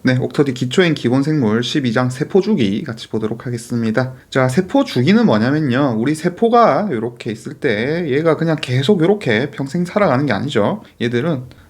네, 옥터디 기초행 기본생물 12장 세포주기 같이 보도록 하겠습니다. 자, 세포주기는 뭐냐면요. 우리 세포가 이렇게 있을 때 얘가 그냥 계속 이렇게 평생 살아가는 게 아니죠.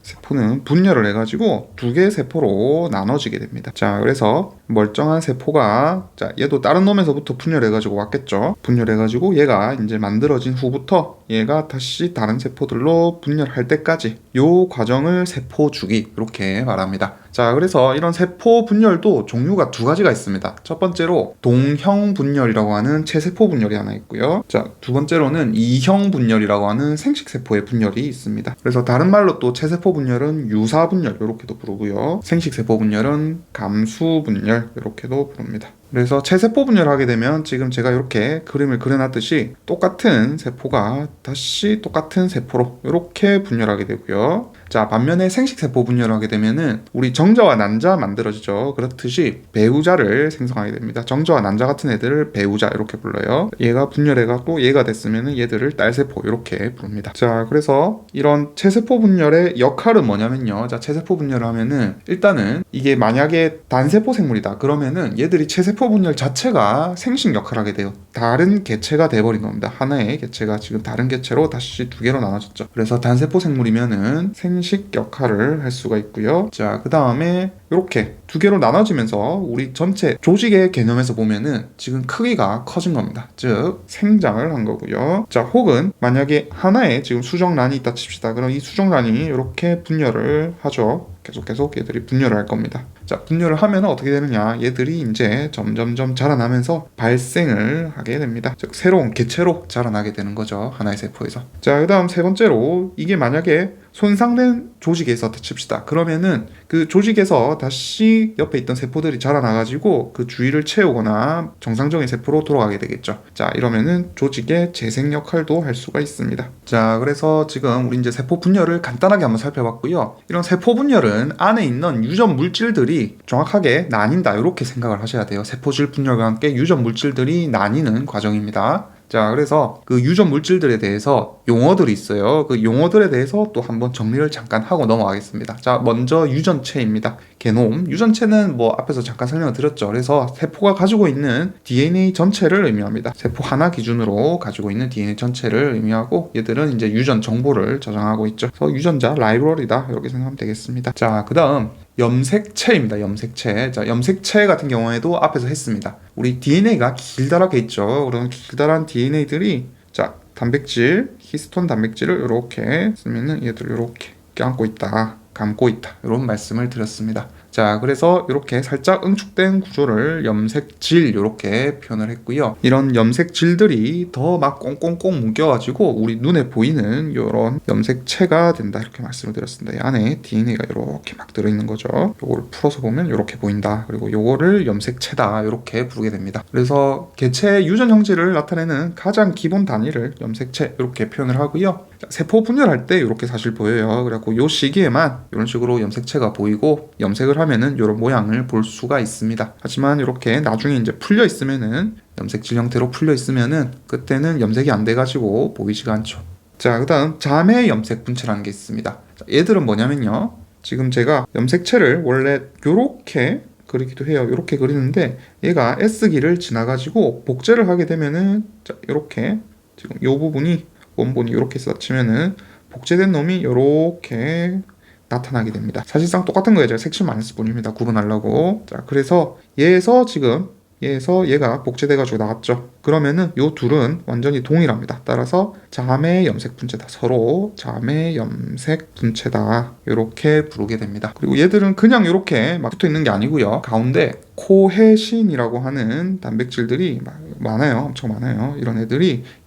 세포는 분열을 해가지고 두 개의 세포로 나눠지게 됩니다. 자, 그래서 멀쩡한 세포가 얘도 다른 놈에서부터 분열해가지고 왔겠죠. 분열해가지고 얘가 이제 만들어진 후부터 얘가 다시 다른 세포들로 분열할 때까지 요 과정을 세포주기 이렇게 말합니다. 자, 그래서 이런 세포 분열도 종류가 두 가지가 있습니다. 첫 번째로 동형 분열이라고 하는 체세포 분열이 하나 있고요. 자, 두 번째로는 이형 분열이라고 하는 생식세포의 분열이 있습니다. 그래서 다른 말로 또 체세포 분열은 유사 분열 이렇게도 부르고요. 생식세포 분열은 감수 분열 이렇게도 부릅니다. 그래서 체세포 분열하게 되면 지금 제가 이렇게 그림을 그려놨듯이 똑같은 세포가 다시 똑같은 세포로 이렇게 분열하게 되고요. 자, 반면에 생식세포 분열하게 되면은 우리 정자와 난자 만들어지죠. 그렇듯이 배우자를 생성하게 됩니다. 정자와 난자 같은 애들을 배우자 이렇게 불러요. 얘가 분열해갖고 얘가 됐으면은 얘들을 딸세포 이렇게 부릅니다. 자, 그래서 이런 체세포 분열의 역할은 뭐냐면요. 자, 체세포 분열을 하면은 일단은 이게 만약에 단세포 생물이다. 그러면은 얘들이 체세포 분열 자체가 생식 역할을 하게 돼요. 다른 개체가 돼버린 겁니다. 하나의 개체가 지금 다른 개체로 다시 두 개로 나눠졌죠. 그래서 단세포 생물이면은 생식 역할을 할 수가 있고요. 자, 그 다음에 이렇게 두 개로 나눠지면서 우리 전체 조직의 개념에서 보면은 지금 크기가 커진 겁니다. 즉 생장을 한 거고요. 자, 혹은 만약에 하나의 지금 수정란이 있다 칩시다. 그럼 이 수정란이 이렇게 분열을 하죠. 계속 얘들이 분열을 할 겁니다. 자, 분열을 하면 어떻게 되느냐? 얘들이 이제 점점점 자라나면서 발생을 하게 됩니다. 즉 새로운 개체로 자라나게 되는 거죠. 하나의 세포에서. 자, 그 다음 세 번째로 이게 만약에 손상된 조직에 있었다 칩시다. 그러면은 그 조직에서 다시 옆에 있던 세포들이 자라나가지고 그 주위를 채우거나 정상적인 세포로 돌아가게 되겠죠. 자, 이러면은 조직의 재생 역할도 할 수가 있습니다. 자, 그래서 지금 우리 이제 세포 분열을 간단하게 한번 살펴봤고요. 이런 세포 분열은 안에 있는 유전 물질들이 정확하게 나뉜다 이렇게 생각을 하셔야 돼요. 세포질 분열과 함께 유전 물질들이 나뉘는 과정입니다. 자, 그래서 그 유전 물질들에 대해서 용어들이 있어요. 그 용어들에 대해서 또 한번 정리를 잠깐 하고 넘어가겠습니다. 자, 먼저 유전체입니다. 게놈. 유전체는 뭐 앞에서 잠깐 설명을 드렸죠. 그래서 세포가 가지고 있는 DNA 전체를 의미합니다. 세포 하나 기준으로 가지고 있는 DNA 전체를 의미하고 얘들은 이제 유전 정보를 저장하고 있죠. 그래서 유전자 라이브러리다 이렇게 생각하면 되겠습니다. 자, 그 다음 염색체입니다. 염색체. 자, 염색체 같은 경우에도 앞에서 했습니다. 우리 DNA가 길다랗게 있죠. 그런 길다란 DNA들이 자, 단백질, 히스톤 단백질을 이렇게 쓰면은 얘들 이렇게 껴안고 있다, 감고 있다 이런 말씀을 드렸습니다. 자, 그래서 이렇게 살짝 응축된 구조를 염색질 이렇게 표현을 했고요. 이런 염색질들이 더 막 꽁꽁꽁 묶여가지고 우리 눈에 보이는 이런 염색체가 된다 이렇게 말씀을 드렸습니다. 이 안에 DNA가 이렇게 막 들어있는 거죠. 요거를 풀어서 보면 이렇게 보인다. 그리고 요거를 염색체다 이렇게 부르게 됩니다. 그래서 개체의 유전 형질을 나타내는 가장 기본 단위를 염색체 이렇게 표현을 하고요. 세포 분열할 때 이렇게 사실 보여요. 그래갖고 요 시기에만 이런 식으로 염색체가 보이고 염색을 하면은 이런 모양을 볼 수가 있습니다. 하지만 이렇게 나중에 이제 풀려 있으면은 염색질 형태로 풀려 있으면은 그때는 염색이 안 돼가지고 보이지가 않죠. 자, 그다음 자매 염색 분체라는 게 있습니다. 자, 얘들은 뭐냐면요. 지금 제가 염색체를 원래 요렇게 그리기도 해요. 이렇게 그리는데 얘가 S기를 지나가지고 복제를 하게 되면은 자, 이렇게 지금 요 부분이 원본이 이렇게 쌓치면은 복제된 놈이 이렇게 나타나게 됩니다. 사실상 똑같은 거예요. 제가 색칠만 안 했을 뿐입니다. 구분하려고. 자, 그래서 얘에서 얘가 복제돼가지고 나왔죠. 그러면은 요 둘은 완전히 동일합니다. 따라서 자매 염색 분체다. 서로 자매 염색 분체다. 이렇게 부르게 됩니다. 그리고 얘들은 그냥 이렇게 막 붙어 있는 게 아니고요. 가운데 코헤신이라고 하는 단백질들이 많아요. 엄청 많아요. 이런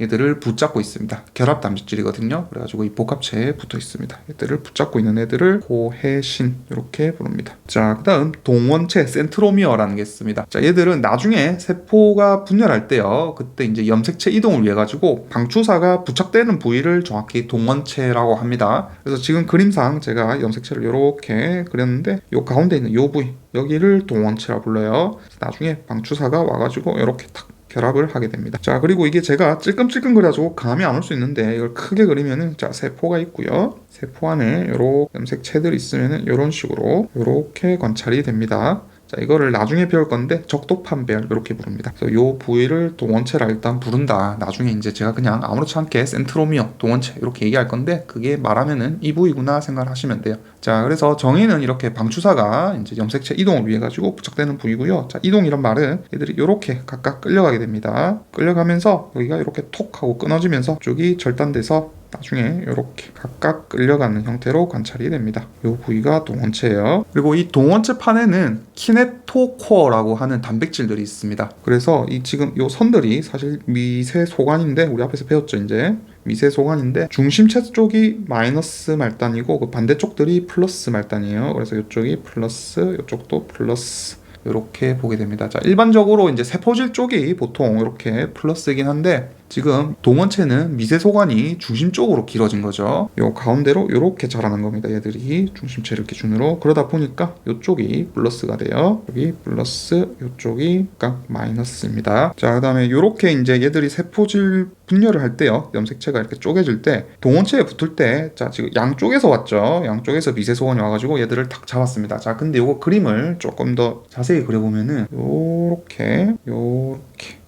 얘들을 붙잡고 있습니다. 결합 단백질이거든요. 그래가지고 이 복합체에 붙어 있습니다. 얘들을 붙잡고 있는 애들을 코헤신 이렇게 부릅니다. 자, 그 다음 동원체 센트로미어라는 게 있습니다. 자, 얘들은 나중에 세포가 분열할 때요. 그때 이제 염색체 이동을 위해 가지고 방추사가 부착되는 부위를 정확히 동원체라고 합니다. 그래서 지금 그림상 제가 염색체를 이렇게 그렸는데 요 가운데 있는 요 부위 여기를 동원체라 불러요. 나중에 방추사가 와가지고 이렇게 탁 결합을 하게 됩니다. 자, 그리고 이게 제가 찔끔찔끔 그려가지고 감이 안 올 수 있는데 이걸 크게 그리면은 자, 세포가 있고요. 세포 안에 요런 염색체들이 있으면은 요런 식으로 요렇게 관찰이 됩니다. 자, 이거를 나중에 배울 건데 적도판별 이렇게 부릅니다. 그래서 요 부위를 동원체라 일단 부른다. 나중에 이제 제가 그냥 아무렇지 않게 센트로미어 동원체 이렇게 얘기할 건데 그게 말하면은 이 부위구나 생각을 하시면 돼요. 자, 그래서 정의는 이렇게 방추사가 이제 염색체 이동을 위해 가지고 부착되는 부위고요. 자, 이동이란 말은 얘들이 이렇게 각각 끌려가게 됩니다. 끌려가면서 여기가 이렇게 톡 하고 끊어지면서 쪽이 절단돼서 나중에 이렇게 각각 끌려가는 형태로 관찰이 됩니다. 이 부위가 동원체예요. 그리고 이 동원체 판에는 키네토코어라고 하는 단백질들이 있습니다. 그래서 이 지금 이 선들이 사실 미세 소관인데 우리 앞에서 배웠죠 이제. 미세 소관인데 중심체 쪽이 마이너스 말단이고 그 반대쪽들이 플러스 말단이에요. 그래서 이쪽이 플러스, 이쪽도 플러스. 이렇게 보게 됩니다. 자, 일반적으로 이제 세포질 쪽이 보통 이렇게 플러스이긴 한데 지금 동원체는 미세소관이 중심 쪽으로 길어진 거죠. 요 가운데로 이렇게 자라는 겁니다. 얘들이 중심체를 기준으로. 그러다 보니까 이쪽이 플러스가 돼요. 여기 플러스, 이쪽이 각 마이너스입니다. 자, 그 다음에 이렇게 이제 얘들이 세포질 분열을 할 때요. 염색체가 이렇게 쪼개질 때 동원체에 붙을 때 자, 지금 양쪽에서 왔죠. 양쪽에서 미세소관이 와가지고 얘들을 탁 잡았습니다. 자, 근데 요거 그림을 조금 더 자세히 그려보면은 요렇게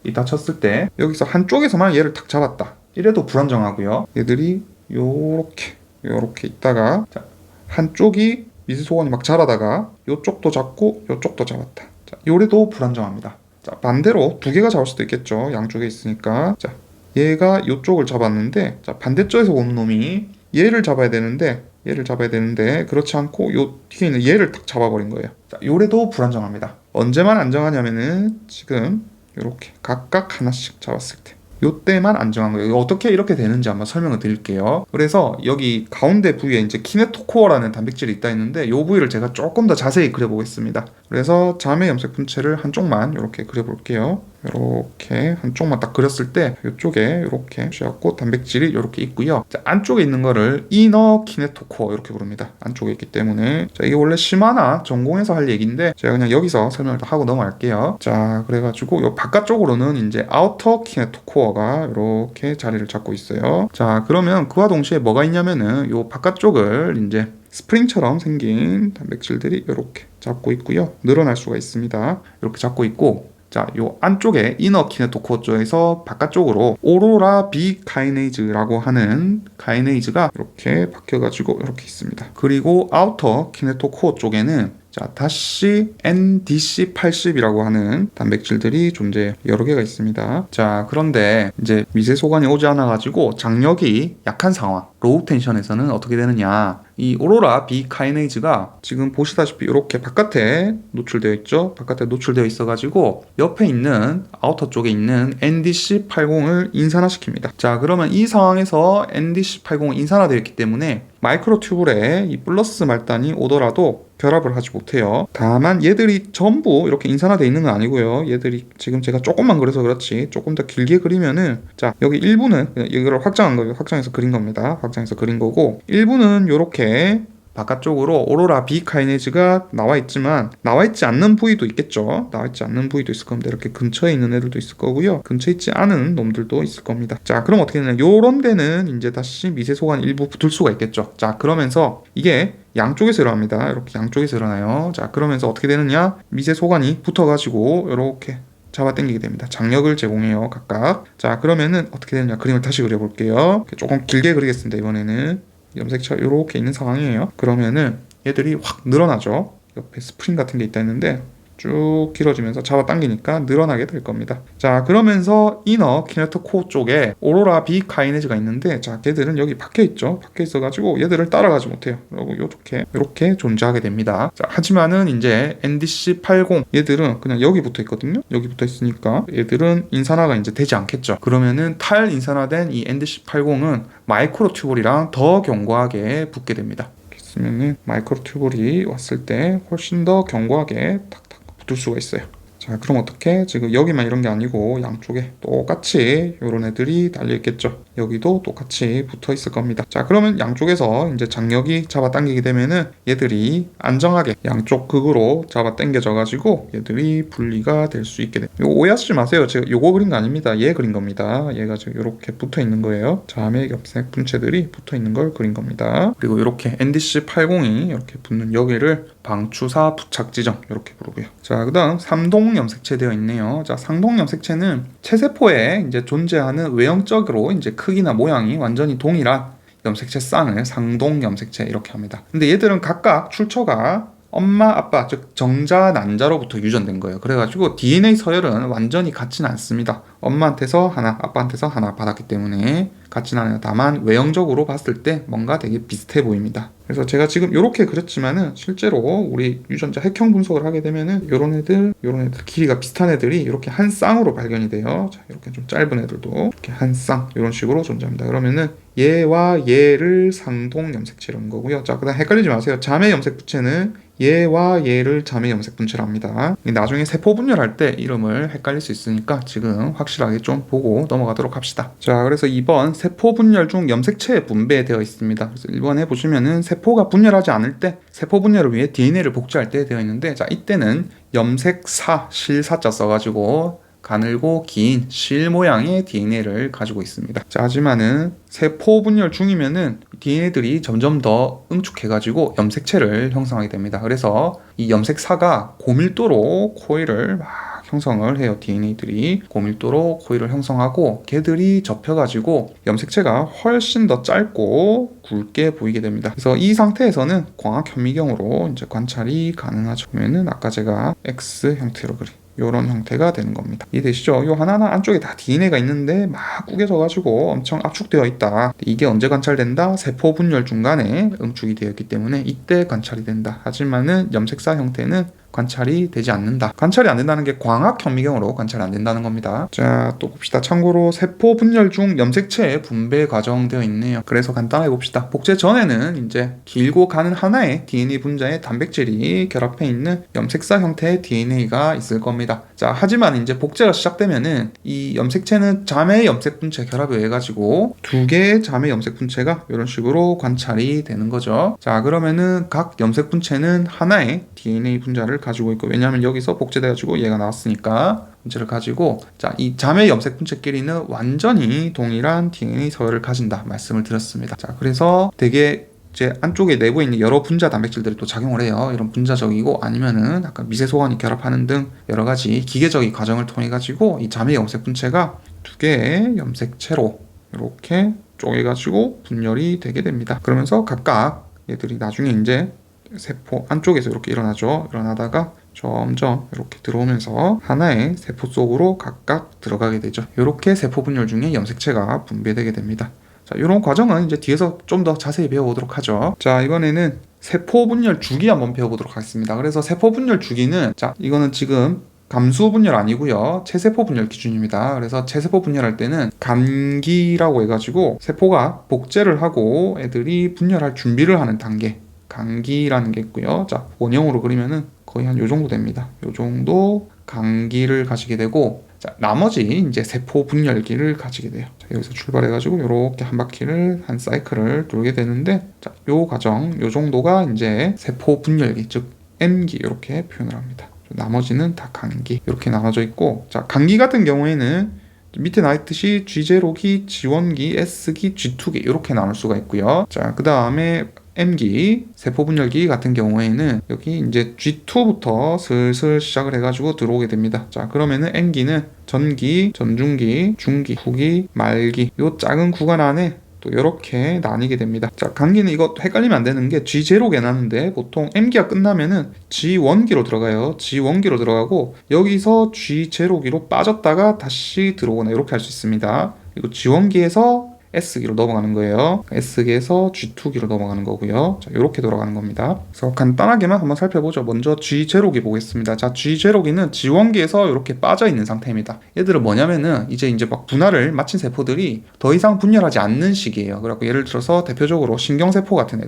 이따 쳤을 때 여기서 한쪽에서만 얘를 탁 잡았다. 이래도 불안정하고요. 얘들이 요렇게 있다가 자, 한쪽이 미세소관이 막 자라다가 요쪽도 잡고 요쪽도 잡았다. 자, 요래도 불안정합니다. 자, 반대로 두 개가 잡을 수도 있겠죠. 양쪽에 있으니까. 자, 얘가 요쪽을 잡았는데 자, 반대쪽에서 오는 놈이 얘를 잡아야 되는데 그렇지 않고 요 뒤에 있는 얘를 탁 잡아버린 거예요. 자, 요래도 불안정합니다. 언제만 안정하냐면은 지금 이렇게 각각 하나씩 잡았을 때 요때만 안정한 거예요. 어떻게 이렇게 되는지 한번 설명을 드릴게요. 그래서 여기 가운데 부위에 이제 키네토코어라는 단백질이 있다 했는데 이 부위를 제가 조금 더 자세히 그려보겠습니다. 그래서 자매 염색 분체를 한쪽만 이렇게 그려볼게요. 이렇게 한쪽만 딱 그렸을 때 이쪽에 이렇게 쥐었고 단백질이 이렇게 있고요. 자, 안쪽에 있는 거를 이너 키네토코어 이렇게 부릅니다. 안쪽에 있기 때문에 자, 이게 원래 심화나 전공에서 할 얘기인데 제가 그냥 여기서 설명을 다 하고 넘어갈게요. 자, 그래가지고 요 바깥쪽으로는 이제 아우터 키네토코어가 이렇게 자리를 잡고 있어요. 자, 그러면 그와 동시에 뭐가 있냐면은 요 바깥쪽을 이제 스프링처럼 생긴 단백질들이 이렇게 잡고 있고요. 늘어날 수가 있습니다. 이렇게 잡고 있고 자, 요 안쪽에 이너 키네토코어 쪽에서 바깥쪽으로 오로라 B 카이네이즈라고 하는 카이네이즈가 이렇게 박혀가지고 이렇게 있습니다. 그리고 아우터 키네토코어 쪽에는 자, 다시 NDC80이라고 하는 단백질들이 여러 개가 있습니다. 자, 그런데 이제 미세소관이 오지 않아가지고 장력이 약한 상황, 로우 텐션에서는 어떻게 되느냐. 이 오로라 B 카이네이즈가 지금 보시다시피 이렇게 바깥에 노출되어 있죠. 바깥에 노출되어 있어가지고 옆에 있는 아우터 쪽에 있는 NDC80을 인산화시킵니다. 자, 그러면 이 상황에서 NDC80은 인산화되어 있기 때문에 마이크로 튜블에 이 플러스 말단이 오더라도 결합을 하지 못해요. 다만 얘들이 전부 이렇게 인산화되어 있는 건 아니고요. 얘들이 지금 제가 조금만 그려서 그렇지 조금 더 길게 그리면은 자, 여기 일부는 이거를 확장한 거예요. 확장해서 그린 겁니다. 확장해서 그린 거고 일부는 이렇게 바깥쪽으로 오로라 B 카이네즈가 나와 있지만 나와 있지 않는 부위도 있겠죠. 나와 있지 않는 부위도 있을 겁니다. 이렇게 근처에 있는 애들도 있을 거고요. 근처에 있지 않은 놈들도 있을 겁니다. 자, 그럼 어떻게 되냐? 요런 데는 이제 다시 미세소관 일부 붙을 수가 있겠죠. 자, 그러면서 이게 양쪽에서 일어납니다. 이렇게 양쪽에서 일어나요. 자, 그러면서 어떻게 되느냐? 미세소관이 붙어가지고 이렇게 잡아당기게 됩니다. 장력을 제공해요, 각각. 자, 그러면은 어떻게 되느냐? 그림을 다시 그려볼게요. 조금 길게 그리겠습니다, 이번에는. 염색체가 이렇게 있는 상황이에요. 그러면은 얘들이 확 늘어나죠. 옆에 스프링 같은 게 있다 했는데 쭉 길어지면서 잡아당기니까 늘어나게 될 겁니다. 자, 그러면서 이너 키네토코어 쪽에 오로라 B 카이네즈가 있는데 자, 걔들은 여기 박혀 있죠. 박혀 있어가지고 얘들을 따라가지 못해요. 그리고 이렇게 존재하게 됩니다. 자, 하지만은 이제 NDC80 얘들은 그냥 여기 붙어 있거든요. 여기 붙어 있으니까 얘들은 인산화가 이제 되지 않겠죠. 그러면은 탈인산화된 이 NDC80은 마이크로 튜블이랑 더 견고하게 붙게 됩니다. 있으면은 마이크로 튜블이 왔을 때 훨씬 더 견고하게 탁탁 붙을 수가 있어요. 자, 그럼 어떻게? 지금 여기만 이런 게 아니고 양쪽에 똑같이 이런 애들이 달려 있겠죠. 여기도 똑같이 붙어 있을 겁니다. 자, 그러면 양쪽에서 이제 장력이 잡아당기게 되면은 얘들이 안정하게 양쪽 극으로 잡아당겨져 가지고 얘들이 분리가 될 수 있게 됩니다. 이거 오해하지 마세요. 제가 요거 그린 거 아닙니다. 얘 그린 겁니다. 얘가 지금 이렇게 붙어 있는 거예요. 자매 염색 분체들이 붙어 있는 걸 그린 겁니다. 그리고 이렇게 NDC80이 이렇게 붙는 여기를 방추사 부착 지점 이렇게 부르고요. 자, 그다음 삼동 염색체 되어 있네요. 자, 상동 염색체는 체세포에 이제 존재하는 외형적으로 이제 크기나 모양이 완전히 동일한 염색체 쌍을 상동 염색체 이렇게 합니다. 근데 얘들은 각각 출처가 엄마, 아빠, 즉 정자, 난자로부터 유전된 거예요. 그래가지고 DNA 서열은 완전히 같지는 않습니다. 엄마한테서 하나, 아빠한테서 하나 받았기 때문에 같지는 않아요. 다만 외형적으로 봤을 때 뭔가 되게 비슷해 보입니다. 그래서 제가 지금 이렇게 그렸지만은 실제로 우리 유전자 핵형 분석을 하게 되면은 요런 애들 길이가 비슷한 애들이 이렇게 한 쌍으로 발견이 돼요. 자, 이렇게 좀 짧은 애들도 이렇게 한 쌍 이런 식으로 존재합니다. 그러면은 얘와 얘를 상동 염색체라는 거고요. 자, 그다음 헷갈리지 마세요. 자매 염색 부체는 얘와 얘를 자매 염색 분체라 합니다. 나중에 세포 분열할 때 이름을 헷갈릴 수 있으니까 지금 확실하게 좀 보고 넘어가도록 합시다. 자, 그래서 2번 세포 분열 중 염색체 분배되어 있습니다. 그래서 1번에 보시면은 세포가 분열하지 않을 때 세포 분열을 위해 DNA를 복제할 때 되어 있는데, 자, 이때는 염색사, 실사자 써가지고 가늘고 긴 실 모양의 DNA를 가지고 있습니다. 자, 하지만은 세포 분열 중이면은 DNA들이 점점 더 응축해가지고 염색체를 형성하게 됩니다. 그래서 이 염색사가 고밀도로 코일을 막 형성을 해요. DNA들이 고밀도로 코일을 형성하고 걔들이 접혀가지고 염색체가 훨씬 더 짧고 굵게 보이게 됩니다. 그래서 이 상태에서는 광학 현미경으로 이제 관찰이 가능하죠. 그러면은 아까 제가 X 형태로 그린 이런 형태가 되는 겁니다. 이해되시죠? 요 하나하나 안쪽에 다 DNA가 있는데 막 구겨져가지고 엄청 압축되어 있다. 이게 언제 관찰된다? 세포 분열 중간에 응축이 되어 있기 때문에 이때 관찰이 된다. 하지만은 염색사 형태는 관찰이 되지 않는다. 관찰이 안 된다는 게 광학 현미경으로 관찰이 안 된다는 겁니다. 자, 또 봅시다. 참고로 세포 분열 중 염색체 분배 과정 되어 있네요. 그래서 간단하게 봅시다. 복제 전에는 이제 길고 가는 하나의 DNA 분자에 단백질이 결합해 있는 염색사 형태의 DNA가 있을 겁니다. 자, 하지만 이제 복제가 시작되면은 이 염색체는 자매 염색 분체 결합에 의해 가지고 두 개의 자매 염색 분체가 이런 식으로 관찰이 되는 거죠. 자, 그러면은 각 염색 분체는 하나의 DNA 분자를 가지고 있고, 왜냐하면 여기서 복제돼가지고 얘가 나왔으니까 분체를 가지고, 자, 이 자매 염색 분체끼리는 완전히 동일한 DNA 서열을 가진다 말씀을 드렸습니다. 자, 그래서 되게 제 안쪽에 내부에 있는 여러 분자 단백질들이 또 작용을 해요. 이런 분자적이고 아니면은 아까 미세 소관이 결합하는 등 여러 가지 기계적인 과정을 통해 가지고 이 자매 염색 분체가 두 개의 염색체로 이렇게 쪼개가지고 분열이 되게 됩니다. 그러면서 각각 얘들이 나중에 이제 세포 안쪽에서 이렇게 일어나죠. 일어나다가 점점 이렇게 들어오면서 하나의 세포 속으로 각각 들어가게 되죠. 이렇게 세포 분열 중에 염색체가 분배되게 됩니다. 자, 이런 과정은 이제 뒤에서 좀 더 자세히 배워보도록 하죠. 자, 이번에는 세포 분열 주기 한번 배워보도록 하겠습니다. 그래서 세포 분열 주기는, 자, 이거는 지금 감수 분열 아니고요, 체세포 분열 기준입니다. 그래서 체세포 분열할 때는 간기라고 해가지고 세포가 복제를 하고 애들이 분열할 준비를 하는 단계, 간기라는 게 있고요. 자, 원형으로 그리면은 거의 한 요 정도 됩니다. 요 정도 간기를 가지게 되고, 자, 나머지 이제 세포 분열기를 가지게 돼요. 자, 여기서 출발해가지고 이렇게 한 바퀴를, 한 사이클을 돌게 되는데, 자, 요 과정, 요 정도가 이제 세포 분열기, 즉 M기 이렇게 표현을 합니다. 나머지는 다 간기 이렇게 나눠져 있고, 자, 간기 같은 경우에는 밑에 나있듯이 G0기, G1기, S기, G2기 이렇게 나눌 수가 있고요. 자, 그 다음에 M기, 세포분열기 같은 경우에는 여기 이제 G2부터 슬슬 시작을 해가지고 들어오게 됩니다. 자, 그러면은 N기는 전기, 전중기, 중기, 후기, 말기, 요 작은 구간 안에 또 이렇게 나뉘게 됩니다. 자, 간기는 이거 헷갈리면 안 되는 게 G0게 나는데 보통 M기가 끝나면은 G1기로 들어가요. G1기로 들어가고 여기서 G0기로 빠졌다가 다시 들어오거나 이렇게 할 수 있습니다. 그리고 G1기에서 S기로 넘어가는 거예요. S기에서 G2기로 넘어가는 거고요. 자, 이렇게 돌아가는 겁니다. 그래서 간단하게만 한번 살펴보죠. 먼저 G0기 보겠습니다. 자, G0기는 G1기에서 이렇게 빠져 있는 상태입니다. 얘들은 뭐냐면은 이제 막 분할을 마친 세포들이 더 이상 분열하지 않는 시기예요. 그래서 예를 들어서 대표적으로 신경세포 같은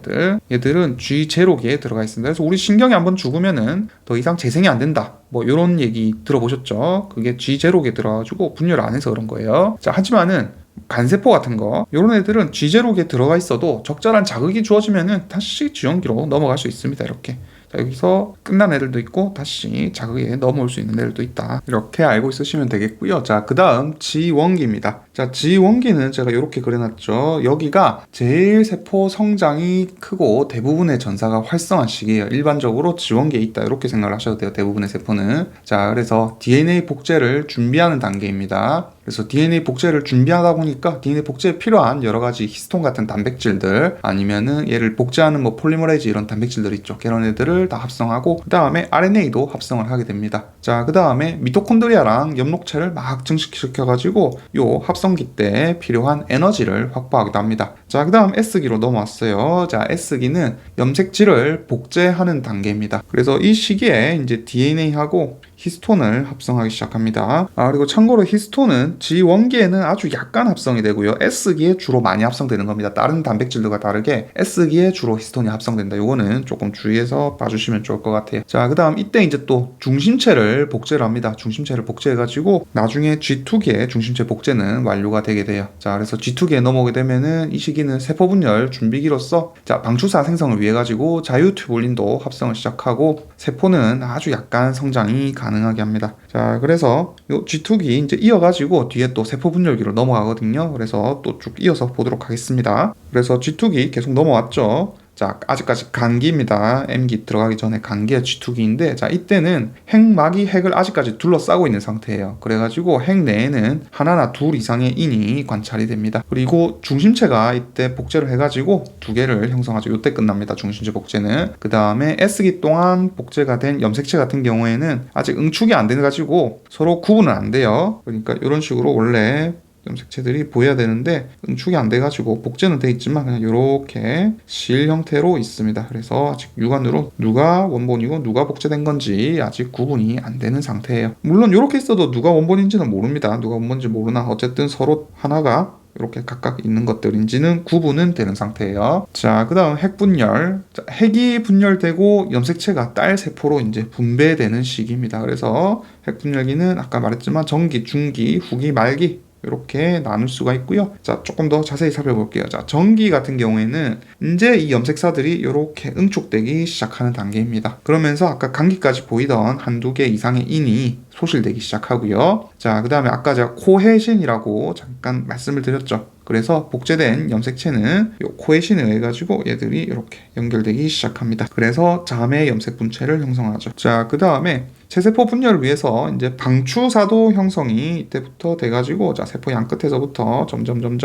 얘들은 G0기에 들어가 있습니다. 그래서 우리 신경이 한번 죽으면은 더 이상 재생이 안 된다. 뭐 이런 얘기 들어보셨죠? 그게 G0기에 들어가지고 분열 안 해서 그런 거예요. 자, 하지만은 간세포 같은 거 이런 애들은 G0기에 들어가 있어도 적절한 자극이 주어지면은 다시 G1기로 넘어갈 수 있습니다. 이렇게. 자, 여기서 끝난 애들도 있고 다시 자극에 넘어올 수 있는 애들도 있다. 이렇게 알고 있으시면 되겠고요. 자, 그 다음 G1기입니다. 자, G1기는 제가 이렇게 그려놨죠. 여기가 제일 세포 성장이 크고 대부분의 전사가 활성한 시기예요. 일반적으로 G1기에 있다. 이렇게 생각을 하셔도 돼요. 대부분의 세포는. 자, 그래서 DNA 복제를 준비하는 단계입니다. 그래서 DNA 복제를 준비하다 보니까 DNA 복제에 필요한 여러 가지 히스톤 같은 단백질들 아니면은 얘를 복제하는 뭐 폴리머레이즈 이런 단백질들 있죠. 그런 애들을 다 합성하고 그 다음에 RNA도 합성을 하게 됩니다. 자, 그 다음에 미토콘드리아랑 엽록체를 막 증식시켜가지고 요 합성기 때 필요한 에너지를 확보하기도 합니다. 자, 그 다음 S기로 넘어왔어요. 자, S기는 염색질을 복제하는 단계입니다. 그래서 이 시기에 이제 DNA하고 히스톤을 합성하기 시작합니다. 그리고 참고로 히스톤은 G1기에는 아주 약간 합성이 되고요. S기에 주로 많이 합성되는 겁니다. 다른 단백질들과 다르게 S기에 주로 히스톤이 합성된다. 요거는 조금 주의해서 봐주시면 좋을 것 같아요. 자, 그 다음 이때 이제 또 중심체를 복제를 합니다. 중심체를 복제해가지고 나중에 G2기의 중심체 복제는 완료가 되게 돼요. 자, 그래서 G2기에 넘어오게 되면은 이 시기는 세포분열 준비기로서 자, 방출사 생성을 위해 가지고 자유튜블린도 합성을 시작하고 세포는 아주 약간 성장이 가능하게 합니다. 자, 그래서 요 G2기 이제 이어가지고 뒤에 또 세포분열기로 넘어가거든요. 그래서 또 쭉 이어서 보도록 하겠습니다. 그래서 G2기 계속 넘어왔죠. 자, 아직까지 간기입니다. M기 들어가기 전에 간기의 G2기인데 자, 이때는 핵막이 핵을 아직까지 둘러싸고 있는 상태예요. 그래가지고 핵 내에는 하나나 둘 이상의 인이 관찰이 됩니다. 그리고 중심체가 이때 복제를 해가지고 두 개를 형성하죠. 이때 끝납니다. 중심체 복제는. 그 다음에 S기 동안 복제가 된 염색체 같은 경우에는 아직 응축이 안 돼가지고 서로 구분은 안 돼요. 그러니까 이런 식으로 원래 염색체들이 보여야 되는데 응축이 안 돼가지고 복제는 돼 있지만 그냥 이렇게 실 형태로 있습니다. 그래서 아직 육안으로 누가 원본이고 누가 복제된 건지 아직 구분이 안 되는 상태예요. 물론 이렇게 있어도 누가 원본인지는 모릅니다. 누가 원본인지 모르나 어쨌든 서로 하나가 이렇게 각각 있는 것들인지는 구분은 되는 상태예요. 자, 그 다음 핵분열. 자, 핵이 분열되고 염색체가 딸 세포로 이제 분배되는 시기입니다. 그래서 핵분열기는 아까 말했지만 전기, 중기, 후기, 말기 이렇게 나눌 수가 있고요. 자, 조금 더 자세히 살펴볼게요. 자, 전기 같은 경우에는 이제 이 염색사들이 이렇게 응축되기 시작하는 단계입니다. 그러면서 아까 간기까지 보이던 한두 개 이상의 인이 소실되기 시작하고요. 자, 그 다음에 아까 제가 코헤신이라고 잠깐 말씀을 드렸죠. 그래서 복제된 염색체는 이 코헤신에 의해 가지고 얘들이 이렇게 연결되기 시작합니다. 그래서 자매 염색 분체를 형성하죠. 자, 그 다음에 체세포 분열을 위해서 이제 방추사도 형성이 이때부터 돼가지고 자, 세포 양 끝에서부터 점점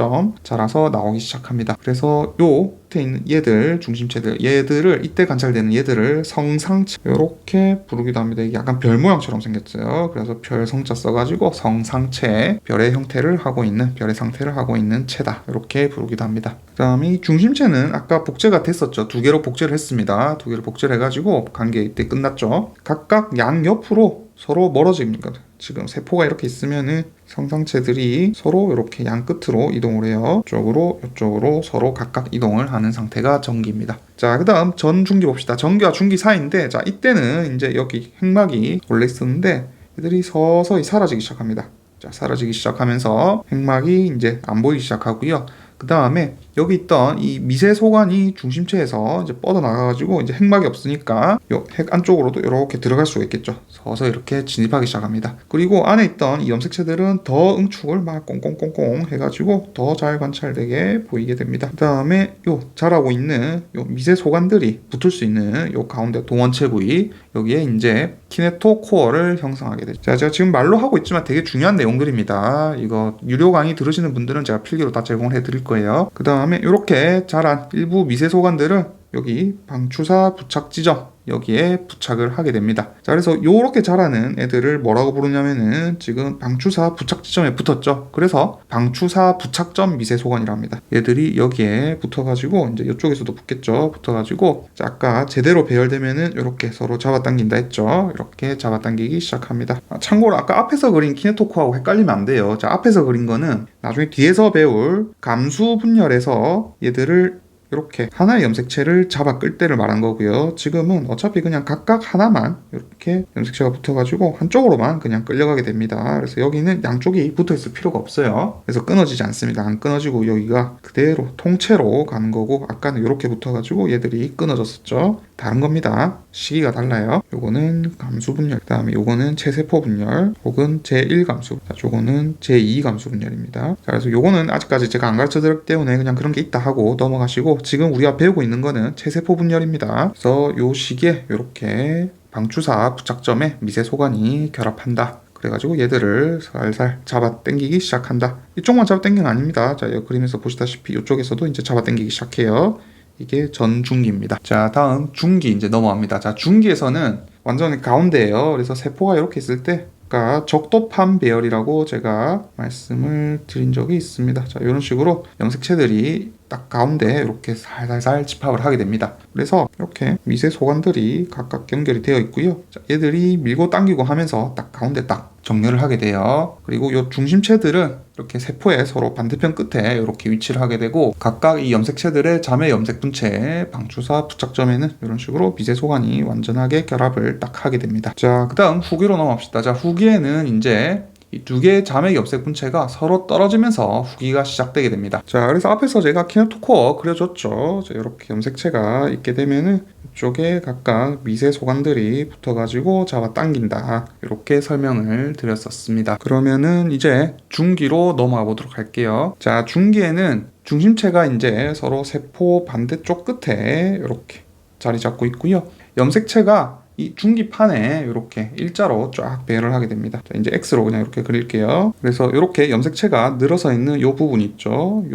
자라서 나오기 시작합니다. 그래서 요 끝에 있는 얘들 중심체들 얘들을 이때 관찰되는 얘들을 성상체 이렇게 부르기도 합니다. 이게 약간 별 모양처럼 생겼어요. 그래서 별 성자 써가지고 성상체 별의 형태를 하고 있는 별의 상태를 하고 있는 체다 이렇게 부르기도 합니다. 그 다음에 이 중심체는 아까 복제가 됐었죠. 두 개로 복제를 했습니다. 두 개로 복제를 해가지고 관계 이때 끝났죠. 각각 양옆으로 서로 멀어집니다. 지금 세포가 이렇게 있으면은 성상체들이 서로 이렇게 양 끝으로 이동을 해요. 이쪽으로 서로 각각 이동을 하는 상태가 전기입니다. 자, 그 다음 전중기 봅시다. 전기와 중기 사이인데 자, 이때는 이제 여기 핵막이 원래 있었는데 얘들이 서서히 사라지기 시작합니다. 자, 사라지기 시작하면서 핵막이 이제 안 보이기 시작하고요. 그 다음에 여기 있던 이 미세 소관이 중심체에서 이제 뻗어나가가지고 이제 핵막이 없으니까 요 핵 안쪽으로도 이렇게 들어갈 수가 있겠죠. 서서 이렇게 진입하기 시작합니다. 그리고 안에 있던 이 염색체들은 더 응축을 막 꽁꽁꽁꽁 해가지고 더 잘 관찰되게 보이게 됩니다. 그 다음에 요 자라고 있는 요 미세 소관들이 붙을 수 있는 요 가운데 동원체 부위 여기에 이제 키네토코어를 형성하게 되죠. 자, 제가 지금 말로 하고 있지만 되게 중요한 내용들입니다. 이거 유료 강의 들으시는 분들은 제가 필기로 다 제공을 해드릴 거예요. 그 다음에 이렇게 자란 일부 미세 소관들은 여기 방추사 부착 지점 여기에 부착을 하게 됩니다. 자, 그래서 요렇게 자라는 애들을 뭐라고 부르냐면은 지금 방추사 부착 지점에 붙었죠. 그래서 방추사 부착점 미세소관이라 합니다. 얘들이 여기에 붙어가지고 이제 이쪽에서도 붙겠죠. 붙어가지고 자, 아까 제대로 배열되면은 이렇게 서로 잡아당긴다 했죠. 이렇게 잡아당기기 시작합니다. 참고로 아까 앞에서 그린 키네토코하고 헷갈리면 안 돼요. 자, 앞에서 그린 거는 나중에 뒤에서 배울 감수 분열에서 얘들을 이렇게 하나의 염색체를 잡아 끌 때를 말한 거고요. 지금은 어차피 그냥 각각 하나만 이렇게 염색체가 붙어가지고 한쪽으로만 그냥 끌려가게 됩니다. 그래서 여기는 양쪽이 붙어있을 필요가 없어요. 그래서 끊어지지 않습니다. 안 끊어지고 여기가 그대로 통째로 가는 거고, 아까는 이렇게 붙어가지고 얘들이 끊어졌었죠. 다른 겁니다. 시기가 달라요. 요거는 감수 분열, 그 다음에 요거는 체세포 분열 혹은 제1감수, 요거는 제2감수 분열입니다. 자, 그래서 요거는 아직까지 제가 안 가르쳐 드렸기 때문에 그냥 그런 게 있다 하고 넘어가시고, 지금 우리가 배우고 있는 거는 체세포 분열입니다. 그래서 요 시기에 이렇게 방추사 부착점에 미세소관이 결합한다. 그래가지고 얘들을 살살 잡아 당기기 시작한다. 이쪽만 잡아 당기는 거 아닙니다. 자, 이 그림에서 보시다시피 이쪽에서도 이제 잡아 당기기 시작해요. 이게 전중기입니다. 자, 다음 중기 이제 넘어갑니다. 자, 중기에서는 완전히 가운데예요. 그래서 세포가 이렇게 있을 때 아까 적도판 배열이라고 제가 말씀을 드린 적이 있습니다. 자, 이런 식으로 염색체들이 딱 가운데 이렇게 살살살 집합을 하게 됩니다. 그래서 이렇게 미세 소관들이 각각 연결이 되어 있고요. 자, 얘들이 밀고 당기고 하면서 딱 가운데 딱 정렬을 하게 돼요. 그리고 이 중심체들은 이렇게 세포의 서로 반대편 끝에 이렇게 위치를 하게 되고, 각각 이 염색체들의 자매 염색 분체의 방추사 부착점에는 이런 식으로 미세 소관이 완전하게 결합을 딱 하게 됩니다. 자, 그 다음 후기로 넘어갑시다. 자, 후기에는 이제 이 두 개의 자매 염색 분체가 서로 떨어지면서 후기가 시작되게 됩니다. 자, 그래서 앞에서 제가 키네토코어 그려줬죠. 자, 이렇게 염색체가 있게 되면은 이쪽에 각각 미세 소관들이 붙어가지고 잡아 당긴다, 이렇게 설명을 드렸었습니다. 그러면은 이제 중기로 넘어가 보도록 할게요. 자, 중기에는 중심체가 이제 서로 세포 반대쪽 끝에 이렇게 자리 잡고 있고요. 염색체가 이 중기판에 이렇게 일자로 쫙 배열을 하게 됩니다. 자, 이제 X로 그냥 이렇게 그릴게요. 그래서 이렇게 염색체가 늘어서 있는 이 부분 있죠. 이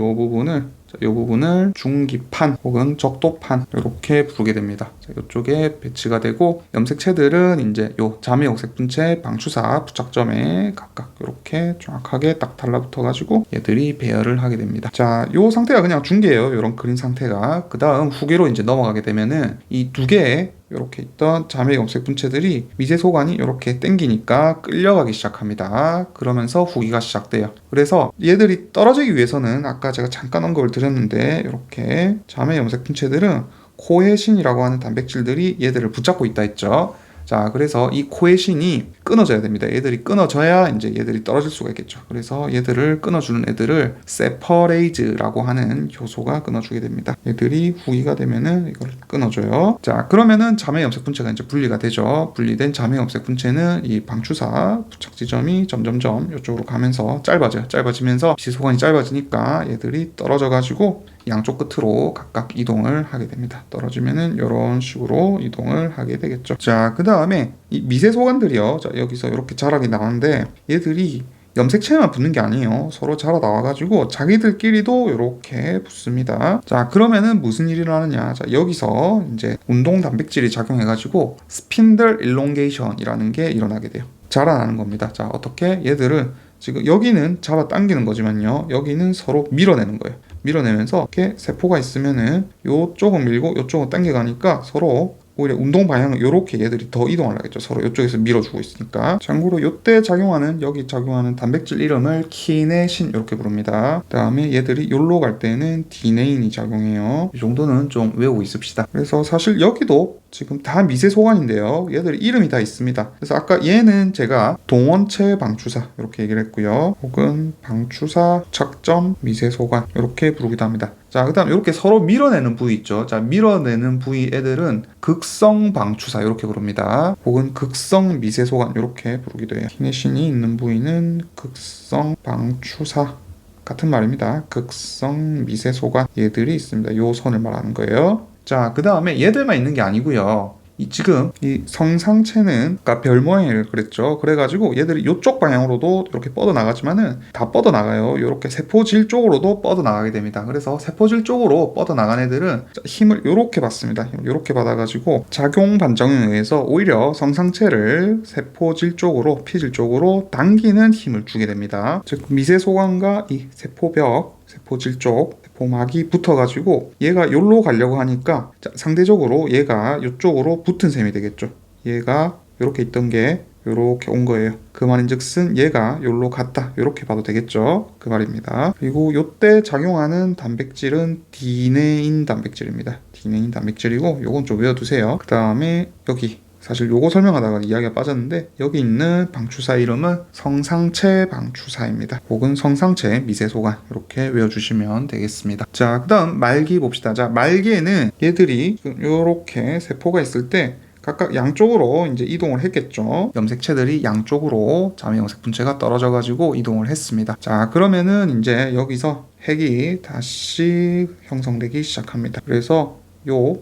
부분을 중기판 혹은 적도판 이렇게 부르게 됩니다. 자, 이쪽에 배치가 되고, 염색체들은 이제 요 자매 염색 분체 방추사 부착점에 각각 이렇게 정확하게 딱 달라붙어가지고 얘들이 배열을 하게 됩니다. 자, 요 상태가 그냥 중기예요. 이런 그린 상태가. 그 다음 후기로 이제 넘어가게 되면은 이 두 개의 이렇게 있던 자매 염색 분체들이 미세 소관이 이렇게 당기니까 끌려가기 시작합니다. 그러면서 후기가 시작돼요. 그래서 얘들이 떨어지기 위해서는 아까 제가 잠깐 언급을 드렸는데, 이렇게 자매 염색 분체들은 코헤신이라고 하는 단백질들이 얘들을 붙잡고 있다 했죠. 자, 그래서 이 코헤신이 끊어져야 됩니다. 얘들이 끊어져야 이제 얘들이 떨어질 수가 있겠죠. 그래서 얘들을 끊어주는 애들을 세퍼레이즈라고 하는 효소가 끊어주게 됩니다. 얘들이 후기가 되면은 이걸 끊어줘요. 자, 그러면은 자매 염색 분체가 이제 분리가 되죠. 분리된 자매 염색 분체는 이 방추사 부착 지점이 점점점 이쪽으로 가면서 짧아져요. 짧아지면서 미세소관이 짧아지니까 얘들이 떨어져가지고 양쪽 끝으로 각각 이동을 하게 됩니다. 떨어지면은 이런 식으로 이동을 하게 되겠죠. 자, 그 다음에 이 미세 소관들이요. 자, 여기서 이렇게 자락이 나오는데 얘들이 염색체만 붙는 게 아니에요. 서로 자라 나와가지고 자기들끼리도 이렇게 붙습니다. 자, 그러면은 무슨 일이 일어나느냐. 자, 여기서 이제 운동 단백질이 작용해가지고 스핀들 일롱게이션이라는 게 일어나게 돼요. 자라나는 겁니다. 자, 어떻게? 얘들은 지금 여기는 잡아 당기는 거지만요, 여기는 서로 밀어내는 거예요. 밀어내면서 이렇게 세포가 있으면은 요쪽은 밀고 요쪽은 당겨가니까 서로 오히려 운동 방향은 이렇게 얘들이 더 이동을 하겠죠. 서로 이쪽에서 밀어주고 있으니까. 참고로 이때 작용하는, 여기 작용하는 단백질 이름을 키네신 이렇게 부릅니다. 그 다음에 얘들이 요로 갈 때는 디네인이 작용해요. 이 정도는 좀 외우고 있읍시다. 그래서 사실 여기도 지금 다 미세 소관인데요, 얘들 이름이 다 있습니다. 그래서 아까 얘는 제가 동원체 방추사 이렇게 얘기를 했고요, 혹은 방추사 착점 미세 소관 이렇게 부르기도 합니다. 자, 그 다음 이렇게 서로 밀어내는 부위 있죠. 자, 밀어내는 부위 애들은 극성 방추사 이렇게 부릅니다. 혹은 극성 미세 소관 이렇게 부르기도 해요. 키네신이 있는 부위는 극성 방추사 같은 말입니다. 극성 미세 소관 얘들이 있습니다. 요 선을 말하는 거예요. 자, 그 다음에 얘들만 있는 게 아니고요, 지금 이 성상체는 아까 별 모양을 그랬죠. 그래가지고 얘들이 이쪽 방향으로도 이렇게 뻗어나가지만은 다 뻗어나가요. 이렇게 세포질 쪽으로도 뻗어나가게 됩니다. 그래서 세포질 쪽으로 뻗어나간 애들은 힘을 이렇게 받습니다. 힘을 이렇게 받아가지고 작용 반작용에 의해서 오히려 성상체를 세포질 쪽으로, 피질 쪽으로 당기는 힘을 주게 됩니다. 즉 미세소관과 이 세포벽, 세포질 쪽 세포막이 붙어가지고 얘가 여기로 가려고 하니까 상대적으로 얘가 이쪽으로 붙은 셈이 되겠죠. 얘가 이렇게 있던 게 이렇게 온 거예요. 그 말인즉슨 얘가 여기로 갔다, 이렇게 봐도 되겠죠. 그 말입니다. 그리고 이때 작용하는 단백질은 디네인 단백질입니다. 디네인 단백질이고 요건 좀 외워두세요. 그 다음에 여기 사실 요거 설명하다가 이야기가 빠졌는데 여기 있는 방추사 이름은 성상체 방추사입니다. 혹은 성상체 미세소관 이렇게 외워주시면 되겠습니다. 자, 그 다음 말기 봅시다. 자, 말기에는 얘들이 이렇게 세포가 있을 때 각각 양쪽으로 이제 이동을 했겠죠. 염색체들이 양쪽으로 자매영색 분체가 떨어져가지고 이동을 했습니다. 자, 그러면은 이제 여기서 핵이 다시 형성되기 시작합니다. 그래서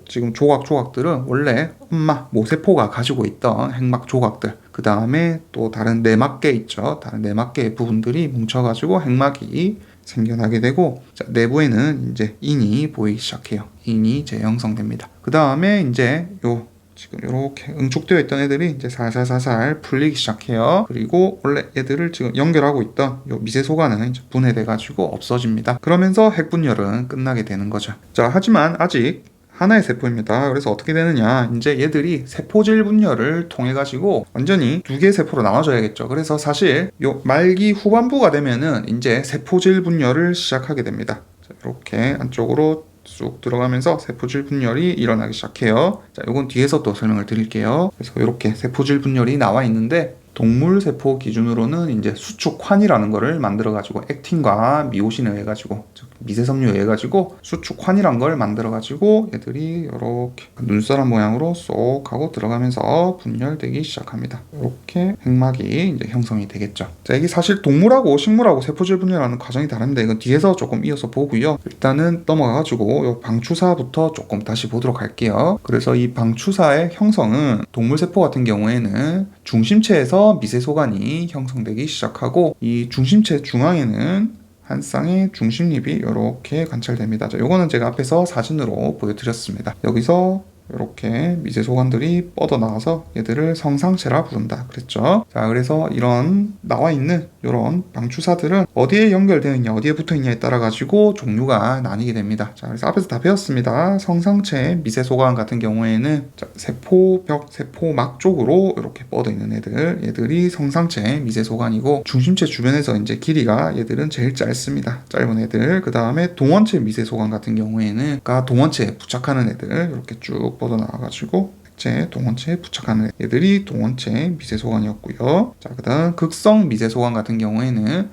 지금 조각들은 원래 엄마 모세포가 가지고 있던 핵막 조각들, 그 다음에 또 다른 내막계 있죠. 다른 내막계 부분들이 뭉쳐가지고 핵막이 생겨나게 되고, 자, 내부에는 이제 인이 보이기 시작해요. 인이 재형성됩니다. 그 다음에 이제 지금 이렇게 응축되어 있던 애들이 이제 살살살살 풀리기 시작해요. 그리고 원래 얘들을 지금 연결하고 있던 미세소관은 이제 분해돼가지고 없어집니다. 그러면서 핵분열은 끝나게 되는 거죠. 자, 하지만 아직 하나의 세포입니다. 그래서 어떻게 되느냐, 이제 얘들이 세포질 분열을 통해 가지고 완전히 두 개의 세포로 나눠져야겠죠. 그래서 사실 말기 후반부가 되면은 이제 세포질 분열을 시작하게 됩니다. 자, 이렇게 안쪽으로 쑥 들어가면서 세포질 분열이 일어나기 시작해요. 자, 이건 뒤에서 또 설명을 드릴게요. 그래서 이렇게 세포질 분열이 나와 있는데, 동물 세포 기준으로는 이제 수축환이라는 거를 만들어 가지고 액틴과 미오신에 의해 가지고, 즉 미세섬유에 의해 가지고 수축환이란 걸 만들어 가지고 얘들이 이렇게 눈사람 모양으로 쏙 하고 들어가면서 분열되기 시작합니다. 이렇게 핵막이 이제 형성이 되겠죠. 자, 이게 사실 동물하고 식물하고 세포질 분열하는 과정이 다릅니다. 이건 뒤에서 조금 이어서 보고요. 일단은 넘어가 가지고 이 방추사부터 조금 다시 보도록 할게요. 그래서 이 방추사의 형성은 동물 세포 같은 경우에는 중심체에서 미세소관이 형성되기 시작하고, 이 중심체 중앙에는 한 쌍의 중심립이 이렇게 관찰됩니다. 자, 요거는 제가 앞에서 사진으로 보여드렸습니다. 여기서 이렇게 미세소관들이 뻗어나와서 얘들을 성상체라 부른다 그랬죠. 자, 그래서 이런 나와 있는 이런 방추사들은 어디에 연결되어 있냐, 어디에 붙어 있냐에 따라 가지고 종류가 나뉘게 됩니다. 자, 그래서 앞에서 다 배웠습니다. 성상체 미세소관 같은 경우에는 세포벽, 세포막 쪽으로 이렇게 뻗어 있는 얘들이 성상체 미세소관이고, 중심체 주변에서 이제 길이가 얘들은 제일 짧습니다. 짧은 애들. 그 다음에 동원체 미세소관 같은 경우에는 동원체에 부착하는 애들 이렇게 쭉 뻗어나와가지고 동원체에 부착하는 애들이 동원체 미세소관이었고요. 자, 그 다음 극성 미세소관 같은 경우에는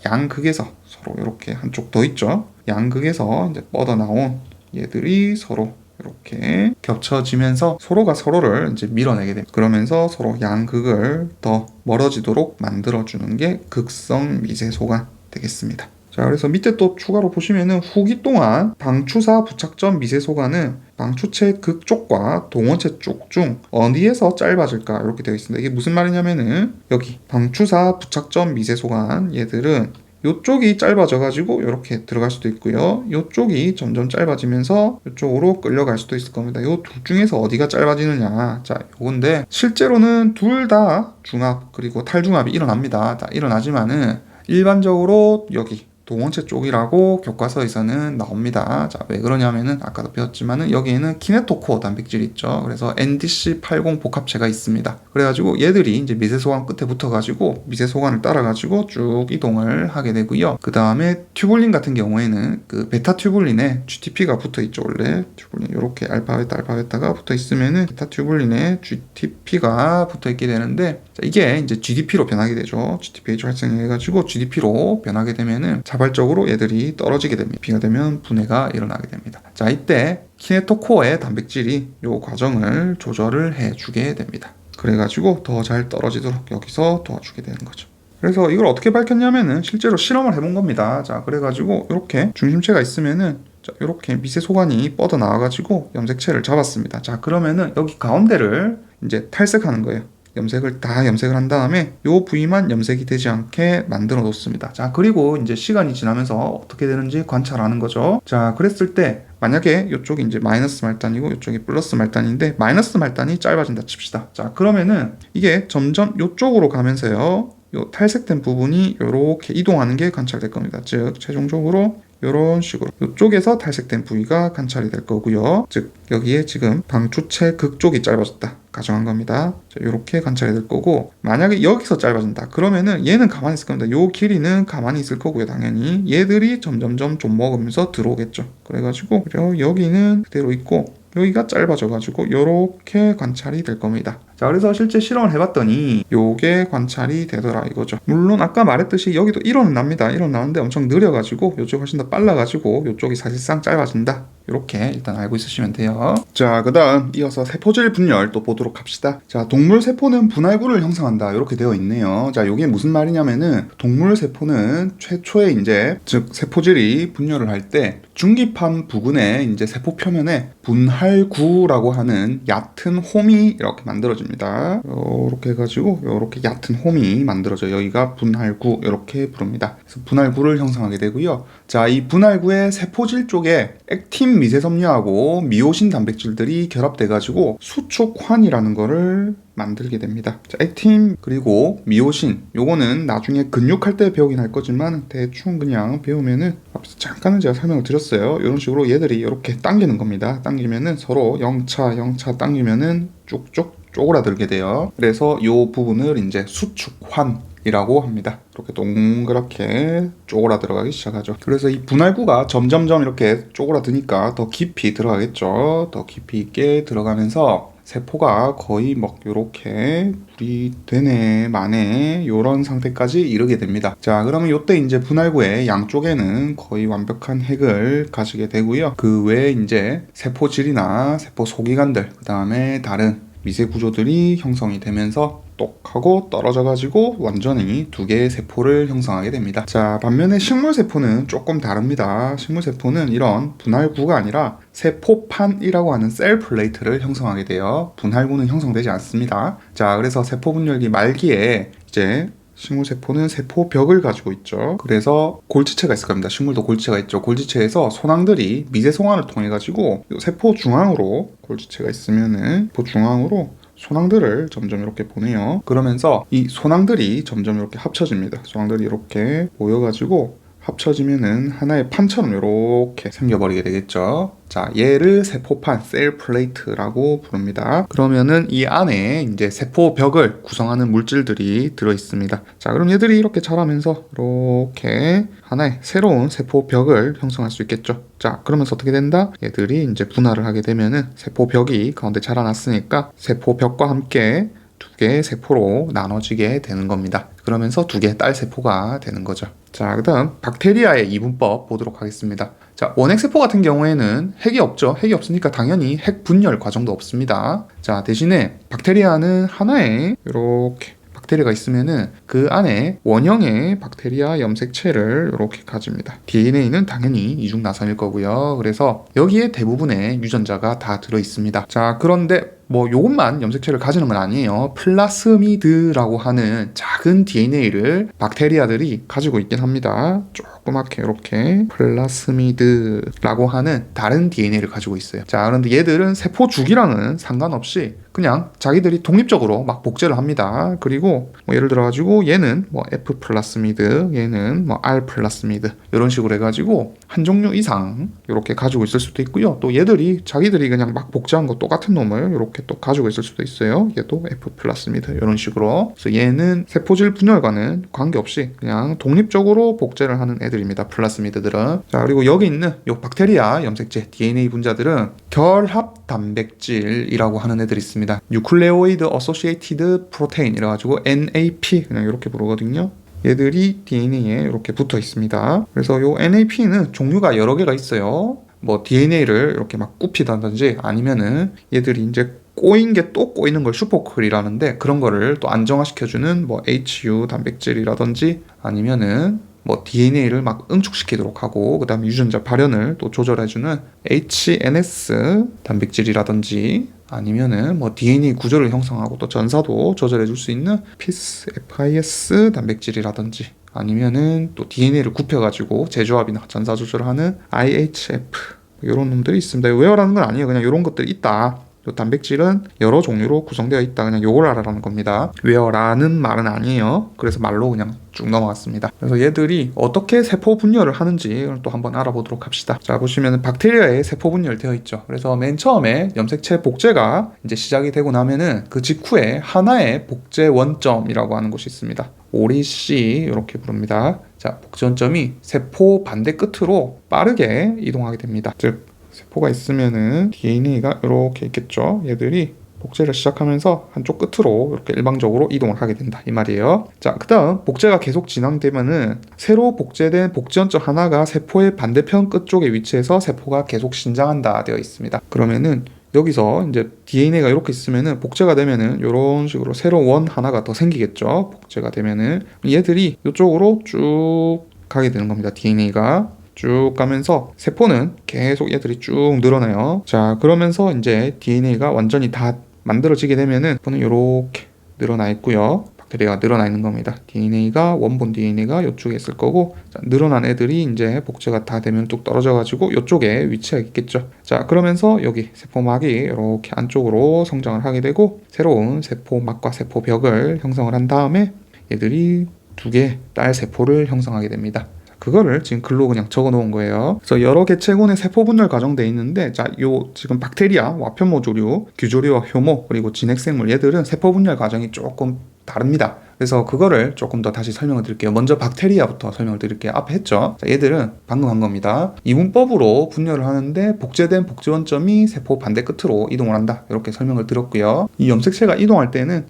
양극에서 서로 이렇게 한쪽 더 있죠. 양극에서 이제 뻗어나온 얘들이 서로 이렇게 겹쳐지면서 서로가 서로를 이제 밀어내게 됩니다. 그러면서 서로 양극을 더 멀어지도록 만들어주는 게 극성 미세소관 되겠습니다. 자, 그래서 밑에 또 추가로 보시면은 후기 동안 방추사 부착점 미세소관은 방추체 극쪽과 동원체 쪽 중 어디에서 짧아질까 이렇게 되어 있습니다. 이게 무슨 말이냐면은 여기 방추사 부착점 미세소관 얘들은 이쪽이 짧아져가지고 이렇게 들어갈 수도 있고요. 이쪽이 점점 짧아지면서 이쪽으로 끌려갈 수도 있을 겁니다. 이 둘 중에서 어디가 짧아지느냐. 자, 요건데 실제로는 둘 다 중합 그리고 탈중합이 일어납니다. 자, 일어나지만은 일반적으로 여기 동원체 쪽이라고 교과서에서는 나옵니다. 자, 왜 그러냐면은 아까도 배웠지만은 여기에는 키네토코어 단백질이 있죠. 그래서 NDC80 복합체가 있습니다. 그래가지고 얘들이 이제 미세소관 끝에 붙어가지고 미세소관을 따라가지고 쭉 이동을 하게 되고요. 그 다음에 튜블린 같은 경우에는 그 베타 튜블린에 GTP가 붙어 있죠. 원래 튜블린 이렇게 알파 베타가 붙어 있으면은 베타 튜블린에 GTP가 붙어 있게 되는데, 자, 이게 이제 GDP로 변하게 되죠. GTPH 활성해가지고 GDP로 변하게 되면은 자발적으로 얘들이 떨어지게 됩니다. B가 되면 분해가 일어나게 됩니다. 자, 이때 키네토코어의 단백질이 이 과정을 조절을 해주게 됩니다. 그래가지고 더 잘 떨어지도록 여기서 도와주게 되는 거죠. 그래서 이걸 어떻게 밝혔냐면은 실제로 실험을 해본 겁니다. 자, 그래가지고 이렇게 중심체가 있으면은 자, 이렇게 미세 소관이 뻗어 나와가지고 염색체를 잡았습니다. 자, 그러면은 여기 가운데를 이제 탈색하는 거예요. 염색을 한 다음에 요 부위만 염색이 되지 않게 만들어 놓습니다. 자, 그리고 이제 시간이 지나면서 어떻게 되는지 관찰하는 거죠. 자, 그랬을 때 만약에 이쪽이 이제 마이너스 말단이고 이쪽이 플러스 말단인데 마이너스 말단이 짧아진다 칩시다. 자, 그러면은 이게 점점 이쪽으로 가면서요. 요 탈색된 부분이 이렇게 이동하는 게 관찰될 겁니다. 즉, 최종적으로 이런 식으로 이쪽에서 탈색된 부위가 관찰이 될 거고요. 즉 여기에 지금 방추체 극쪽이 짧아졌다 가정한 겁니다. 이렇게 관찰이 될 거고, 만약에 여기서 짧아진다 그러면은 얘는 가만히 있을 겁니다. 요 길이는 가만히 있을 거고요. 당연히 얘들이 점점점 좀 먹으면서 들어오겠죠. 그래가지고 여기는 그대로 있고 여기가 짧아져가지고 이렇게 관찰이 될 겁니다. 자, 그래서 실제 실험을 해봤더니 요게 관찰이 되더라 이거죠. 물론 아까 말했듯이 여기도 1호는 납니다. 1호 나오는데 엄청 느려가지고 요쪽이 훨씬 더 빨라가지고 요쪽이 사실상 짧아진다. 이렇게 일단 알고 있으시면 돼요. 자, 그 다음 이어서 세포질 분열 또 보도록 합시다. 자, 동물 세포는 분할구를 형성한다 이렇게 되어 있네요. 자, 요게 무슨 말이냐면은 동물 세포는 최초에 이제 즉 세포질이 분열을 할 때 중기판 부근에 이제 세포 표면에 분할구라고 하는 얕은 홈이 이렇게 만들어집니다. 이렇게 해가지고 이렇게 얕은 홈이 만들어져요. 여기가 분할구 이렇게 부릅니다. 그래서 분할구를 형성하게 되고요. 자, 이 분할구의 세포질 쪽에 액틴 미세섬유하고 미오신 단백질들이 결합돼가지고 수축환이라는 거를 만들게 됩니다. 자, 액틴 그리고 미오신 요거는 나중에 근육할 때 배우긴 할 거지만 대충 그냥 배우면은 앞에서 잠깐은 제가 설명을 드렸어요. 이런 식으로 얘들이 이렇게 당기는 겁니다. 당기면은 서로 영차 당기면은 쭉쭉 쪼그라들게 돼요. 그래서 요 부분을 이제 수축환이라고 합니다. 이렇게 동그랗게 쪼그라 들어가기 시작하죠. 그래서 이 분할구가 점점점 이렇게 쪼그라드니까 더 깊이 들어가겠죠. 더 깊이 있게 들어가면서 세포가 거의 막 요렇게 물이 되네 마네 요런 상태까지 이르게 됩니다. 자, 그러면 요때 이제 분할구의 양쪽에는 거의 완벽한 핵을 가지게 되고요. 그 외에 이제 세포질이나 세포 소기관들, 그 다음에 다른 미세 구조들이 형성이 되면서 똑하고 떨어져가지고 완전히 두 개의 세포를 형성하게 됩니다. 자, 반면에 식물세포는 조금 다릅니다. 식물세포는 이런 분할구가 아니라 세포판이라고 하는 셀 플레이트를 형성하게 돼요. 분할구는 형성되지 않습니다. 자, 그래서 세포 분열기 말기에 이제 식물세포는 세포벽을 가지고 있죠. 그래서 골지체가 있을 겁니다. 식물도 골지체가 있죠. 골지체에서 소낭들이 미세송환을 통해 가지고 세포 중앙으로 골지체가 있으면은 세포 중앙으로 소낭들을 점점 이렇게 보내요. 그러면서 이 소낭들이 점점 이렇게 합쳐집니다. 소낭들이 이렇게 모여가지고 합쳐지면은 하나의 판처럼 이렇게 생겨버리게 되겠죠. 자, 얘를 세포판, 셀 플레이트라고 부릅니다. 그러면은 이 안에 이제 세포벽을 구성하는 물질들이 들어 있습니다. 자, 그럼 얘들이 이렇게 자라면서 이렇게 하나의 새로운 세포벽을 형성할 수 있겠죠. 자, 그러면서 어떻게 된다? 얘들이 이제 분할을 하게 되면은 세포벽이 가운데 자라났으니까 세포벽과 함께 두 개의 세포로 나눠지게 되는 겁니다. 그러면서 두 개의 딸 세포가 되는 거죠. 자, 그 다음 박테리아의 이분법 보도록 하겠습니다. 자, 원핵세포 같은 경우에는 핵이 없죠. 핵이 없으니까 당연히 핵 분열 과정도 없습니다. 자, 대신에 박테리아는 하나의 이렇게 박테리아가 있으면은 그 안에 원형의 박테리아 염색체를 이렇게 가집니다. DNA는 당연히 이중나선일 거고요. 그래서 여기에 대부분의 유전자가 다 들어 있습니다. 자, 그런데 뭐 요것만 염색체를 가지는 건 아니에요. 플라스미드라고 하는 작은 DNA를 박테리아들이 가지고 있긴 합니다. 조그맣게 이렇게 플라스미드라고 하는 다른 DNA를 가지고 있어요. 자, 그런데 얘들은 세포 주기랑은 상관없이 그냥 자기들이 독립적으로 막 복제를 합니다. 그리고 뭐 예를 들어 가지고 얘는 뭐 F 플라스미드, 얘는 뭐 R 플라스미드 이런 식으로 해가지고 한 종류 이상 이렇게 가지고 있을 수도 있고요. 또 얘들이 자기들이 그냥 막 복제한 거 똑같은 놈을 이렇게 또 가지고 있을 수도 있어요. 얘도 F 플라스미드 이런 식으로. 그래서 얘는 세포질 분열과는 관계없이 그냥 독립적으로 복제를 하는 애들입니다. 플라스미드들은. 자, 그리고 여기 있는 요 박테리아 염색체 DNA 분자들은 결합 단백질이라고 하는 애들이 있습니다. 뉴클레오이드 어소시에이티드 프로테인 이래가지고 NAP 그냥 이렇게 부르거든요. 얘들이 DNA에 이렇게 붙어 있습니다. 그래서 요 NAP는 종류가 여러 개가 있어요. 뭐 DNA를 이렇게 막 굽히다든지 아니면은 얘들이 이제 꼬인 게 또 꼬이는 걸 슈퍼클이라는데 그런 거를 또 안정화시켜주는 뭐 HU 단백질이라든지 아니면은 뭐 DNA를 막 응축시키도록 하고, 그 다음에 유전자 발현을 또 조절해주는 HNS 단백질이라든지, 아니면은 뭐 DNA 구조를 형성하고 또 전사도 조절해줄 수 있는 FIS 단백질이라든지, 아니면은 또 DNA를 굽혀가지고 재조합이나 전사 조절을 하는 IHF, 이런 놈들이 있습니다. 외워라는 건 아니에요. 그냥 이런 것들이 있다. 요 단백질은 여러 종류로 구성되어 있다. 그냥 요걸 알아라는 겁니다. 외워라는 말은 아니에요. 그래서 말로 그냥 쭉 넘어갔습니다. 그래서 얘들이 어떻게 세포 분열을 하는지 또 한번 알아보도록 합시다. 자, 보시면 박테리아에 세포 분열되어 있죠. 그래서 맨 처음에 염색체 복제가 이제 시작이 되고 나면은 그 직후에 하나의 복제 원점이라고 하는 곳이 있습니다. 오리C 이렇게 부릅니다. 자, 복제 원점이 세포 반대 끝으로 빠르게 이동하게 됩니다. 즉 세포가 있으면은 DNA가 이렇게 있겠죠. 얘들이 복제를 시작하면서 한쪽 끝으로 이렇게 일방적으로 이동을 하게 된다 이 말이에요. 자, 그 다음 복제가 계속 진행되면은 새로 복제된 복제원점 하나가 세포의 반대편 끝쪽에 위치해서 세포가 계속 신장한다 되어 있습니다. 그러면은 여기서 이제 DNA가 이렇게 있으면은 복제가 되면은 이런 식으로 새로운 원 하나가 더 생기겠죠. 복제가 되면은 얘들이 이쪽으로 쭉 가게 되는 겁니다. DNA가 쭉 가면서 세포는 계속 얘들이 쭉 늘어나요. 자, 그러면서 이제 DNA가 완전히 다 만들어지게 되면은 세포는 이렇게 늘어나 있고요. 박테리아가 늘어나 있는 겁니다. DNA가 원본 DNA가 이쪽에 있을 거고, 자, 늘어난 애들이 이제 복제가 다 되면 뚝 떨어져가지고 이쪽에 위치하겠죠. 자, 그러면서 여기 세포막이 이렇게 안쪽으로 성장을 하게 되고 새로운 세포막과 세포벽을 형성을 한 다음에 얘들이 두 개 딸 세포를 형성하게 됩니다. 그거를 지금 글로 그냥 적어 놓은 거예요. 그래서 여러 개체군의 세포 분열 과정돼 있는데, 자, 요 지금 박테리아, 와편모조류, 규조리와 효모, 그리고 진핵생물 얘들은 세포 분열 과정이 조금 다릅니다. 그래서 그거를 조금 더 다시 설명을 드릴게요. 먼저 박테리아부터 설명을 드릴게요. 앞에 했죠. 자, 얘들은 방금 한 겁니다. 이분법으로 분열을 하는데 복제된 복제 원점이 세포 반대 끝으로 이동을 한다. 이렇게 설명을 드렸고요. 이 염색체가 이동할 때는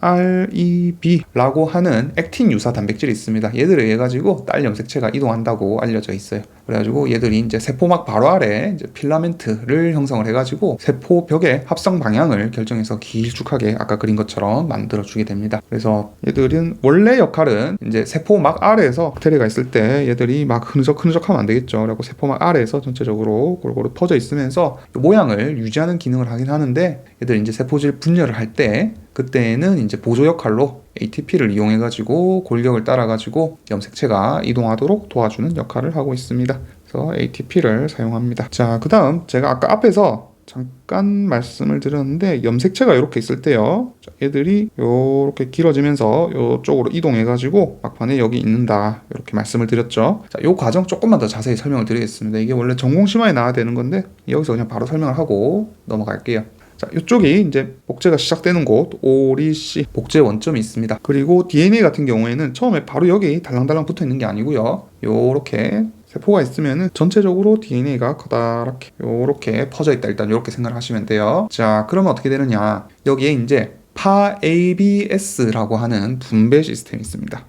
MREB라고 하는 액틴 유사 단백질이 있습니다. 얘들에 의해 가지고 딸 염색체가 이동한다고 알려져 있어요. 그래가지고 얘들이 이제 세포막 바로 아래 이제 필라멘트를 형성을 해가지고 세포벽의 합성 방향을 결정해서 길쭉하게 아까 그린 것처럼 만들어주게 됩니다. 그래서 얘들은 원래 역할은 이제 세포막 아래에서 박테리아가 있을 때 얘들이 막 흐느적흐느적하면 안 되겠죠. 그리고 세포막 아래에서 전체적으로 골고루 퍼져 있으면서 모양을 유지하는 기능을 하긴 하는데, 얘들이 이제 세포질 분열을 할 때 그때는 이제 보조 역할로 ATP를 이용해 가지고 골격을 따라 가지고 염색체가 이동하도록 도와주는 역할을 하고 있습니다. 그래서 ATP를 사용합니다. 자, 그 다음 제가 아까 앞에서 잠깐 말씀을 드렸는데 염색체가 이렇게 있을 때요, 자, 얘들이 이렇게 길어지면서 이쪽으로 이동해가지고 막판에 여기 있는다 이렇게 말씀을 드렸죠. 자, 이 과정 조금만 더 자세히 설명을 드리겠습니다. 이게 원래 전공심화에 나와야 되는 건데 여기서 그냥 바로 설명을 하고 넘어갈게요. 자, 이쪽이 이제 복제가 시작되는 곳 오리C 복제 원점이 있습니다. 그리고 DNA 같은 경우에는 처음에 바로 여기 달랑달랑 붙어 있는 게 아니고요, 요렇게 세포가 있으면은 전체적으로 DNA가 커다랗게 요렇게 퍼져 있다. 일단 요렇게 생각하시면 돼요. 자, 그러면 어떻게 되느냐, 여기에 이제 PABS라고 하는 분배 시스템이 있습니다.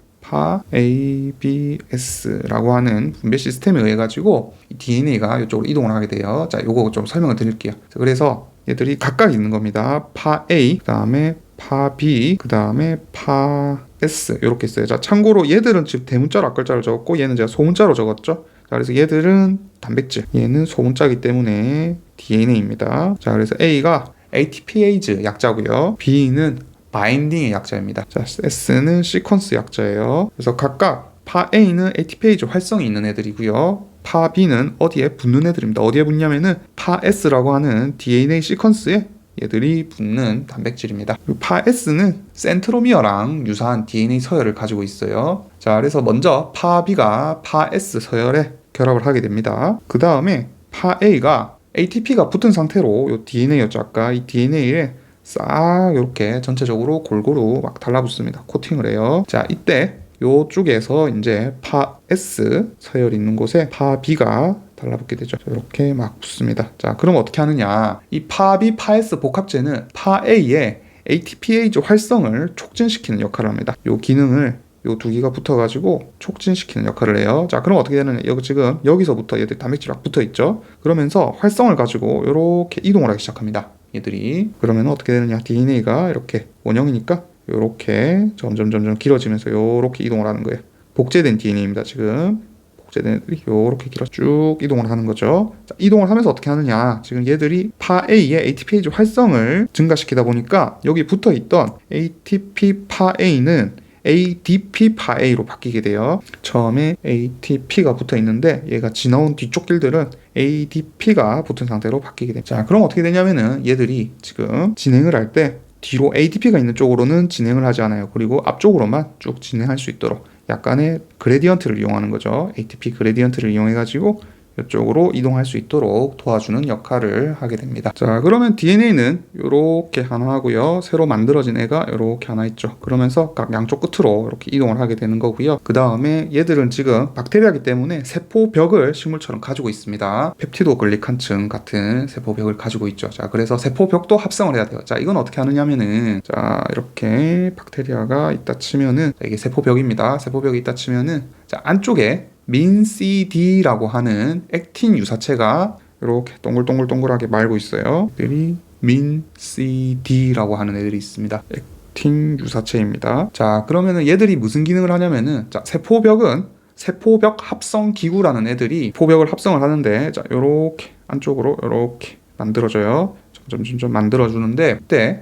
PABS라고 하는 분배 시스템에 의해 가지고 DNA가 이쪽으로 이동을 하게 돼요. 자, 요거 좀 설명을 드릴게요. 자, 그래서 얘들이 각각 있는 겁니다. PA, 그 다음에 PB, 그 다음에 PAS 이렇게 있어요. 자, 참고로 얘들은 지금 대문자로 앞글자로 적었고 얘는 제가 소문자로 적었죠. 자, 그래서 얘들은 단백질, 얘는 소문자이기 때문에 DNA입니다. 자, 그래서 A가 ATPase 약자고요. B는 바인딩의 약자입니다. 자, S는 시퀀스 약자예요. 그래서 각각 PA는 ATPase 활성이 있는 애들이고요. PAB는 어디에 붙는 애들입니다. 어디에 붙냐면은 PAS라고 하는 DNA 시퀀스에 얘들이 붙는 단백질입니다. PAS는 센트로미어랑 유사한 DNA 서열을 가지고 있어요. 자, 그래서 먼저 PAB가 PAS 서열에 결합을 하게 됩니다. 그 다음에 PA가 ATP가 붙은 상태로 이 DNA였죠. 아까 이 DNA에 싹 이렇게 전체적으로 골고루 막 달라붙습니다. 코팅을 해요. 자, 이때 요쪽에서 이제 PAS 서열이 있는 곳에 PAB가 달라붙게 되죠. 이렇게 막 붙습니다. 자, 그럼 어떻게 하느냐, 이 PAB, PAS 복합제는 PA의 ATPase 활성을 촉진시키는 역할을 합니다. 요 기능을 요 두 개가 붙어가지고 촉진시키는 역할을 해요. 자, 그럼 어떻게 되느냐, 여기 지금 여기서부터 얘들 단백질이 막 붙어있죠. 그러면서 활성을 가지고 이렇게 이동을 하기 시작합니다. 얘들이. 그러면 어떻게 되느냐, DNA가 이렇게 원형이니까 이렇게 점점 길어지면서 이렇게 이동을 하는 거예요. 복제된 DNA입니다. 지금 복제된 애들이 이렇게 길어 쭉 이동을 하는 거죠. 자, 이동을 하면서 어떻게 하느냐, 지금 얘들이 파A의 ATPase 활성을 증가시키다 보니까 여기 붙어있던 ATP 파A는 ADP 파A로 바뀌게 돼요. 처음에 ATP가 붙어 있는데 얘가 지나온 뒤쪽 길들은 ADP가 붙은 상태로 바뀌게 됩니다. 자, 그럼 어떻게 되냐면은 얘들이 지금 진행을 할 때 뒤로 ADP가 있는 쪽으로는 진행을 하지 않아요. 그리고 앞쪽으로만 쭉 진행할 수 있도록 약간의 그레디언트를 이용하는 거죠. ATP 그레디언트를 이용해 가지고 이쪽으로 이동할 수 있도록 도와주는 역할을 하게 됩니다. 자, 그러면 DNA는 이렇게 하나 하고요. 새로 만들어진 애가 이렇게 하나 있죠. 그러면서 각 양쪽 끝으로 이렇게 이동을 하게 되는 거고요. 그 다음에 얘들은 지금 박테리아이기 때문에 세포벽을 식물처럼 가지고 있습니다. 펩티도 글리칸층 같은 세포벽을 가지고 있죠. 자, 그래서 세포벽도 합성을 해야 돼요. 자, 이건 어떻게 하느냐면은, 자, 이렇게 박테리아가 있다 치면은, 자, 이게 세포벽입니다. 세포벽이 있다 치면은, 자, 안쪽에 MinCD라고 하는 액틴 유사체가 이렇게 동글동글동글하게 말고 있어요. 애들이 MinCD라고 하는 애들이 있습니다. 액틴 유사체입니다. 자, 그러면은 얘들이 무슨 기능을 하냐면은, 자, 세포벽은 세포벽 합성 기구라는 애들이 포벽을 합성을 하는데, 자, 요렇게 안쪽으로 요렇게 만들어져요. 점점 만들어주는데, 그때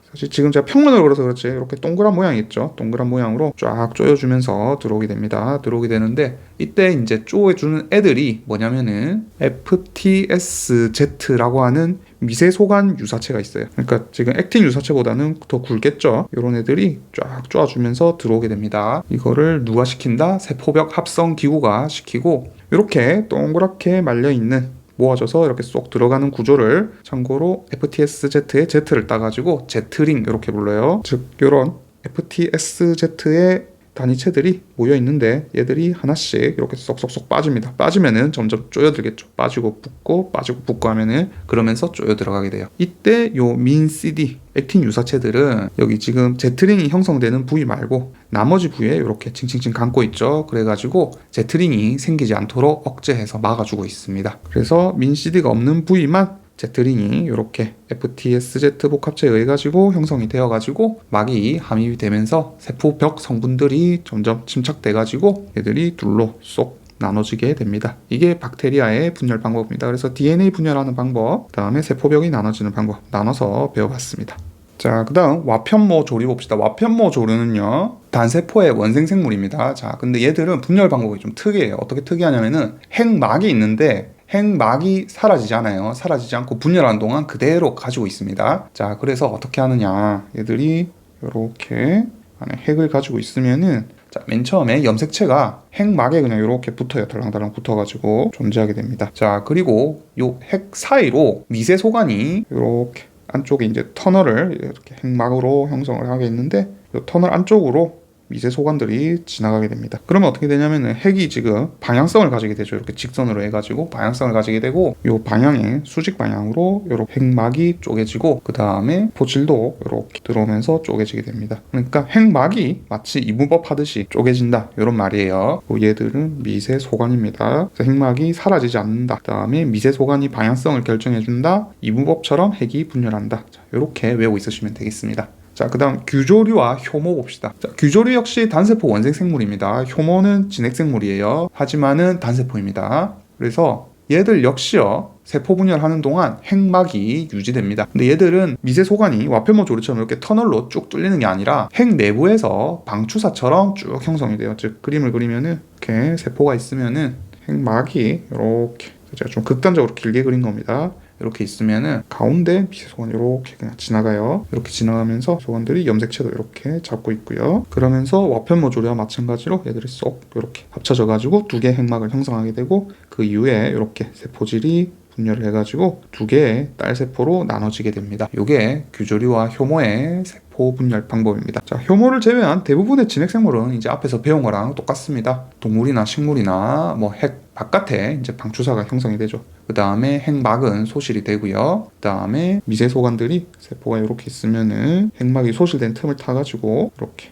사실 지금 제가 평면으로 그려서 그렇지 이렇게 동그란 모양이 있죠. 동그란 모양으로 쫙 조여주면서 들어오게 됩니다. 들어오게 되는데 이때 이제 조여주는 애들이 뭐냐면은 FTSZ라고 하는 미세소관 유사체가 있어요. 그러니까 지금 액틴 유사체보다는 더 굵겠죠. 이런 애들이 쫙 쪼아주면서 들어오게 됩니다. 이거를 누가 시킨다? 세포벽 합성 기구가 시키고, 이렇게 동그랗게 말려있는 모아져서 이렇게 쏙 들어가는 구조를, 참고로 FTSZ의 Z를 따가지고 Z링 이렇게 불러요. 즉 이런 FTSZ의 단위체들이 모여 있는데 얘들이 하나씩 이렇게 쏙쏙쏙 빠집니다. 빠지면은 점점 쪼여들겠죠. 빠지고 붙고 하면은 그러면서 쪼여 들어가게 돼요. 이때 요 MinCD 액틴 유사체들은 여기 지금 Z링이 형성되는 부위 말고 나머지 부위에 이렇게 칭칭칭 감고 있죠. 그래가지고 Z링이 생기지 않도록 억제해서 막아주고 있습니다. 그래서 MinCD가 없는 부위만 Z링이 이렇게 FTSZ 복합체에 의해 가지고 형성이 되어 가지고 막이 함유이 되면서 세포벽 성분들이 점점 침착돼 가지고 얘들이 둘로 쏙 나눠지게 됩니다. 이게 박테리아의 분열 방법입니다. 그래서 DNA 분열하는 방법, 그다음에 세포벽이 나눠지는 방법 나눠서 배워봤습니다. 자, 그 다음 와편모 조류 봅시다. 와편모 조류는요, 단세포의 원생생물입니다. 자, 근데 얘들은 분열 방법이 좀 특이해요. 어떻게 특이하냐면은 핵막이 있는데 핵막이 사라지지 않아요. 사라지지 않고 분열하는 동안 그대로 가지고 있습니다. 자, 그래서 어떻게 하느냐, 얘들이 이렇게 안에 핵을 가지고 있으면은, 자, 맨 처음에 염색체가 핵막에 그냥 이렇게 붙어요. 달랑달랑 붙어가지고 존재하게 됩니다. 자, 그리고 요 핵 사이로 미세 소관이 이렇게 안쪽에 이제 터널을 이렇게 핵막으로 형성을 하게 있는데, 이 터널 안쪽으로 미세 소관들이 지나가게 됩니다. 그러면 어떻게 되냐면은 핵이 지금 방향성을 가지게 되죠. 이렇게 직선으로 해가지고 방향성을 가지게 되고, 이 방향의 수직 방향으로 이렇게 핵막이 쪼개지고, 그 다음에 포질도 이렇게 들어오면서 쪼개지게 됩니다. 그러니까 핵막이 마치 이분법 하듯이 쪼개진다, 이런 말이에요. 얘들은 미세 소관입니다. 그래서 핵막이 사라지지 않는다. 그 다음에 미세 소관이 방향성을 결정해준다. 이분법처럼 핵이 분열한다. 자, 이렇게 외우고 있으시면 되겠습니다. 자, 그 다음 규조류와 효모 봅시다. 자, 규조류 역시 단세포 원생생물입니다. 효모는 진핵생물이에요. 하지만은 단세포입니다. 그래서 얘들 역시요, 세포 분열하는 동안 핵막이 유지됩니다. 근데 얘들은 미세 소관이 와편모 조류처럼 이렇게 터널로 쭉 뚫리는 게 아니라 핵 내부에서 방추사처럼 쭉 형성이 돼요. 즉 그림을 그리면은 이렇게 세포가 있으면은 핵막이 이렇게, 제가 좀 극단적으로 길게 그린 겁니다. 이렇게 있으면은 가운데 미세 소관이 이렇게 그냥 지나가요. 이렇게 지나가면서 소관들이 염색체도 이렇게 잡고 있고요. 그러면서 와편모 조류와 마찬가지로 얘들이 쏙 이렇게 합쳐져 가지고 두 개의 핵막을 형성하게 되고, 그 이후에 이렇게 세포질이 분열을 해가지고 두 개의 딸세포로 나눠지게 됩니다. 이게 규조류와 효모의 세포 분열 방법입니다. 자, 효모를 제외한 대부분의 진핵생물은 이제 앞에서 배운 거랑 똑같습니다. 동물이나 식물이나 뭐 핵 바깥에 이제 방추사가 형성이 되죠. 그 다음에 핵막은 소실이 되고요. 그 다음에 미세 소관들이, 세포가 이렇게 있으면은 핵막이 소실된 틈을 타가지고 이렇게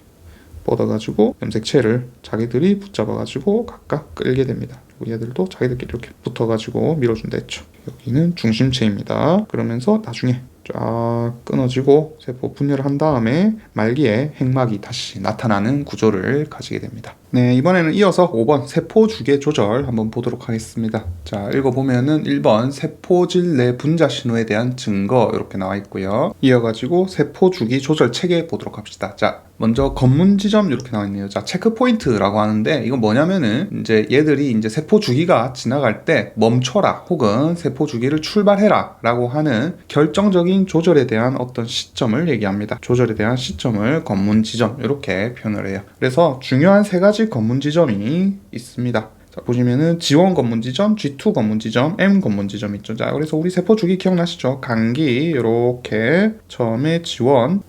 뻗어가지고 염색체를 자기들이 붙잡아가지고 각각 끌게 됩니다. 그리고 얘들도 자기들끼리 이렇게 붙어가지고 밀어준다 했죠. 여기는 중심체입니다. 그러면서 나중에 쫙 끊어지고 세포 분열을 한 다음에 말기에 핵막이 다시 나타나는 구조를 가지게 됩니다. 네, 이번에는 이어서 5번 세포 주계 조절 한번 보도록 하겠습니다. 자, 읽어보면은 1번 세포질 내 분자 신호에 대한 증거 이렇게 나와 있고요. 이어가지고 세포 주기 조절 체계 보도록 합시다. 자, 먼저 검문 지점 이렇게 나와 있네요. 자, 체크 포인트라고 하는데 이건 뭐냐면은 이제 얘들이 이제 세포 주기가 지나갈 때 멈춰라 혹은 세포 주기를 출발해라라고 하는 결정적인 조절에 대한 어떤 시점을 얘기합니다. 조절에 대한 시점을 검문 지점 이렇게 표현을 해요. 그래서 중요한 세 가지 검문 지점이 있습니다. 자, 보시면은 지원 검문 지점, G2 검문 지점, M 검문 지점 있죠. 자, 그래서 우리 세포 주기 기억나시죠? 감기 이렇게 처음에 지원은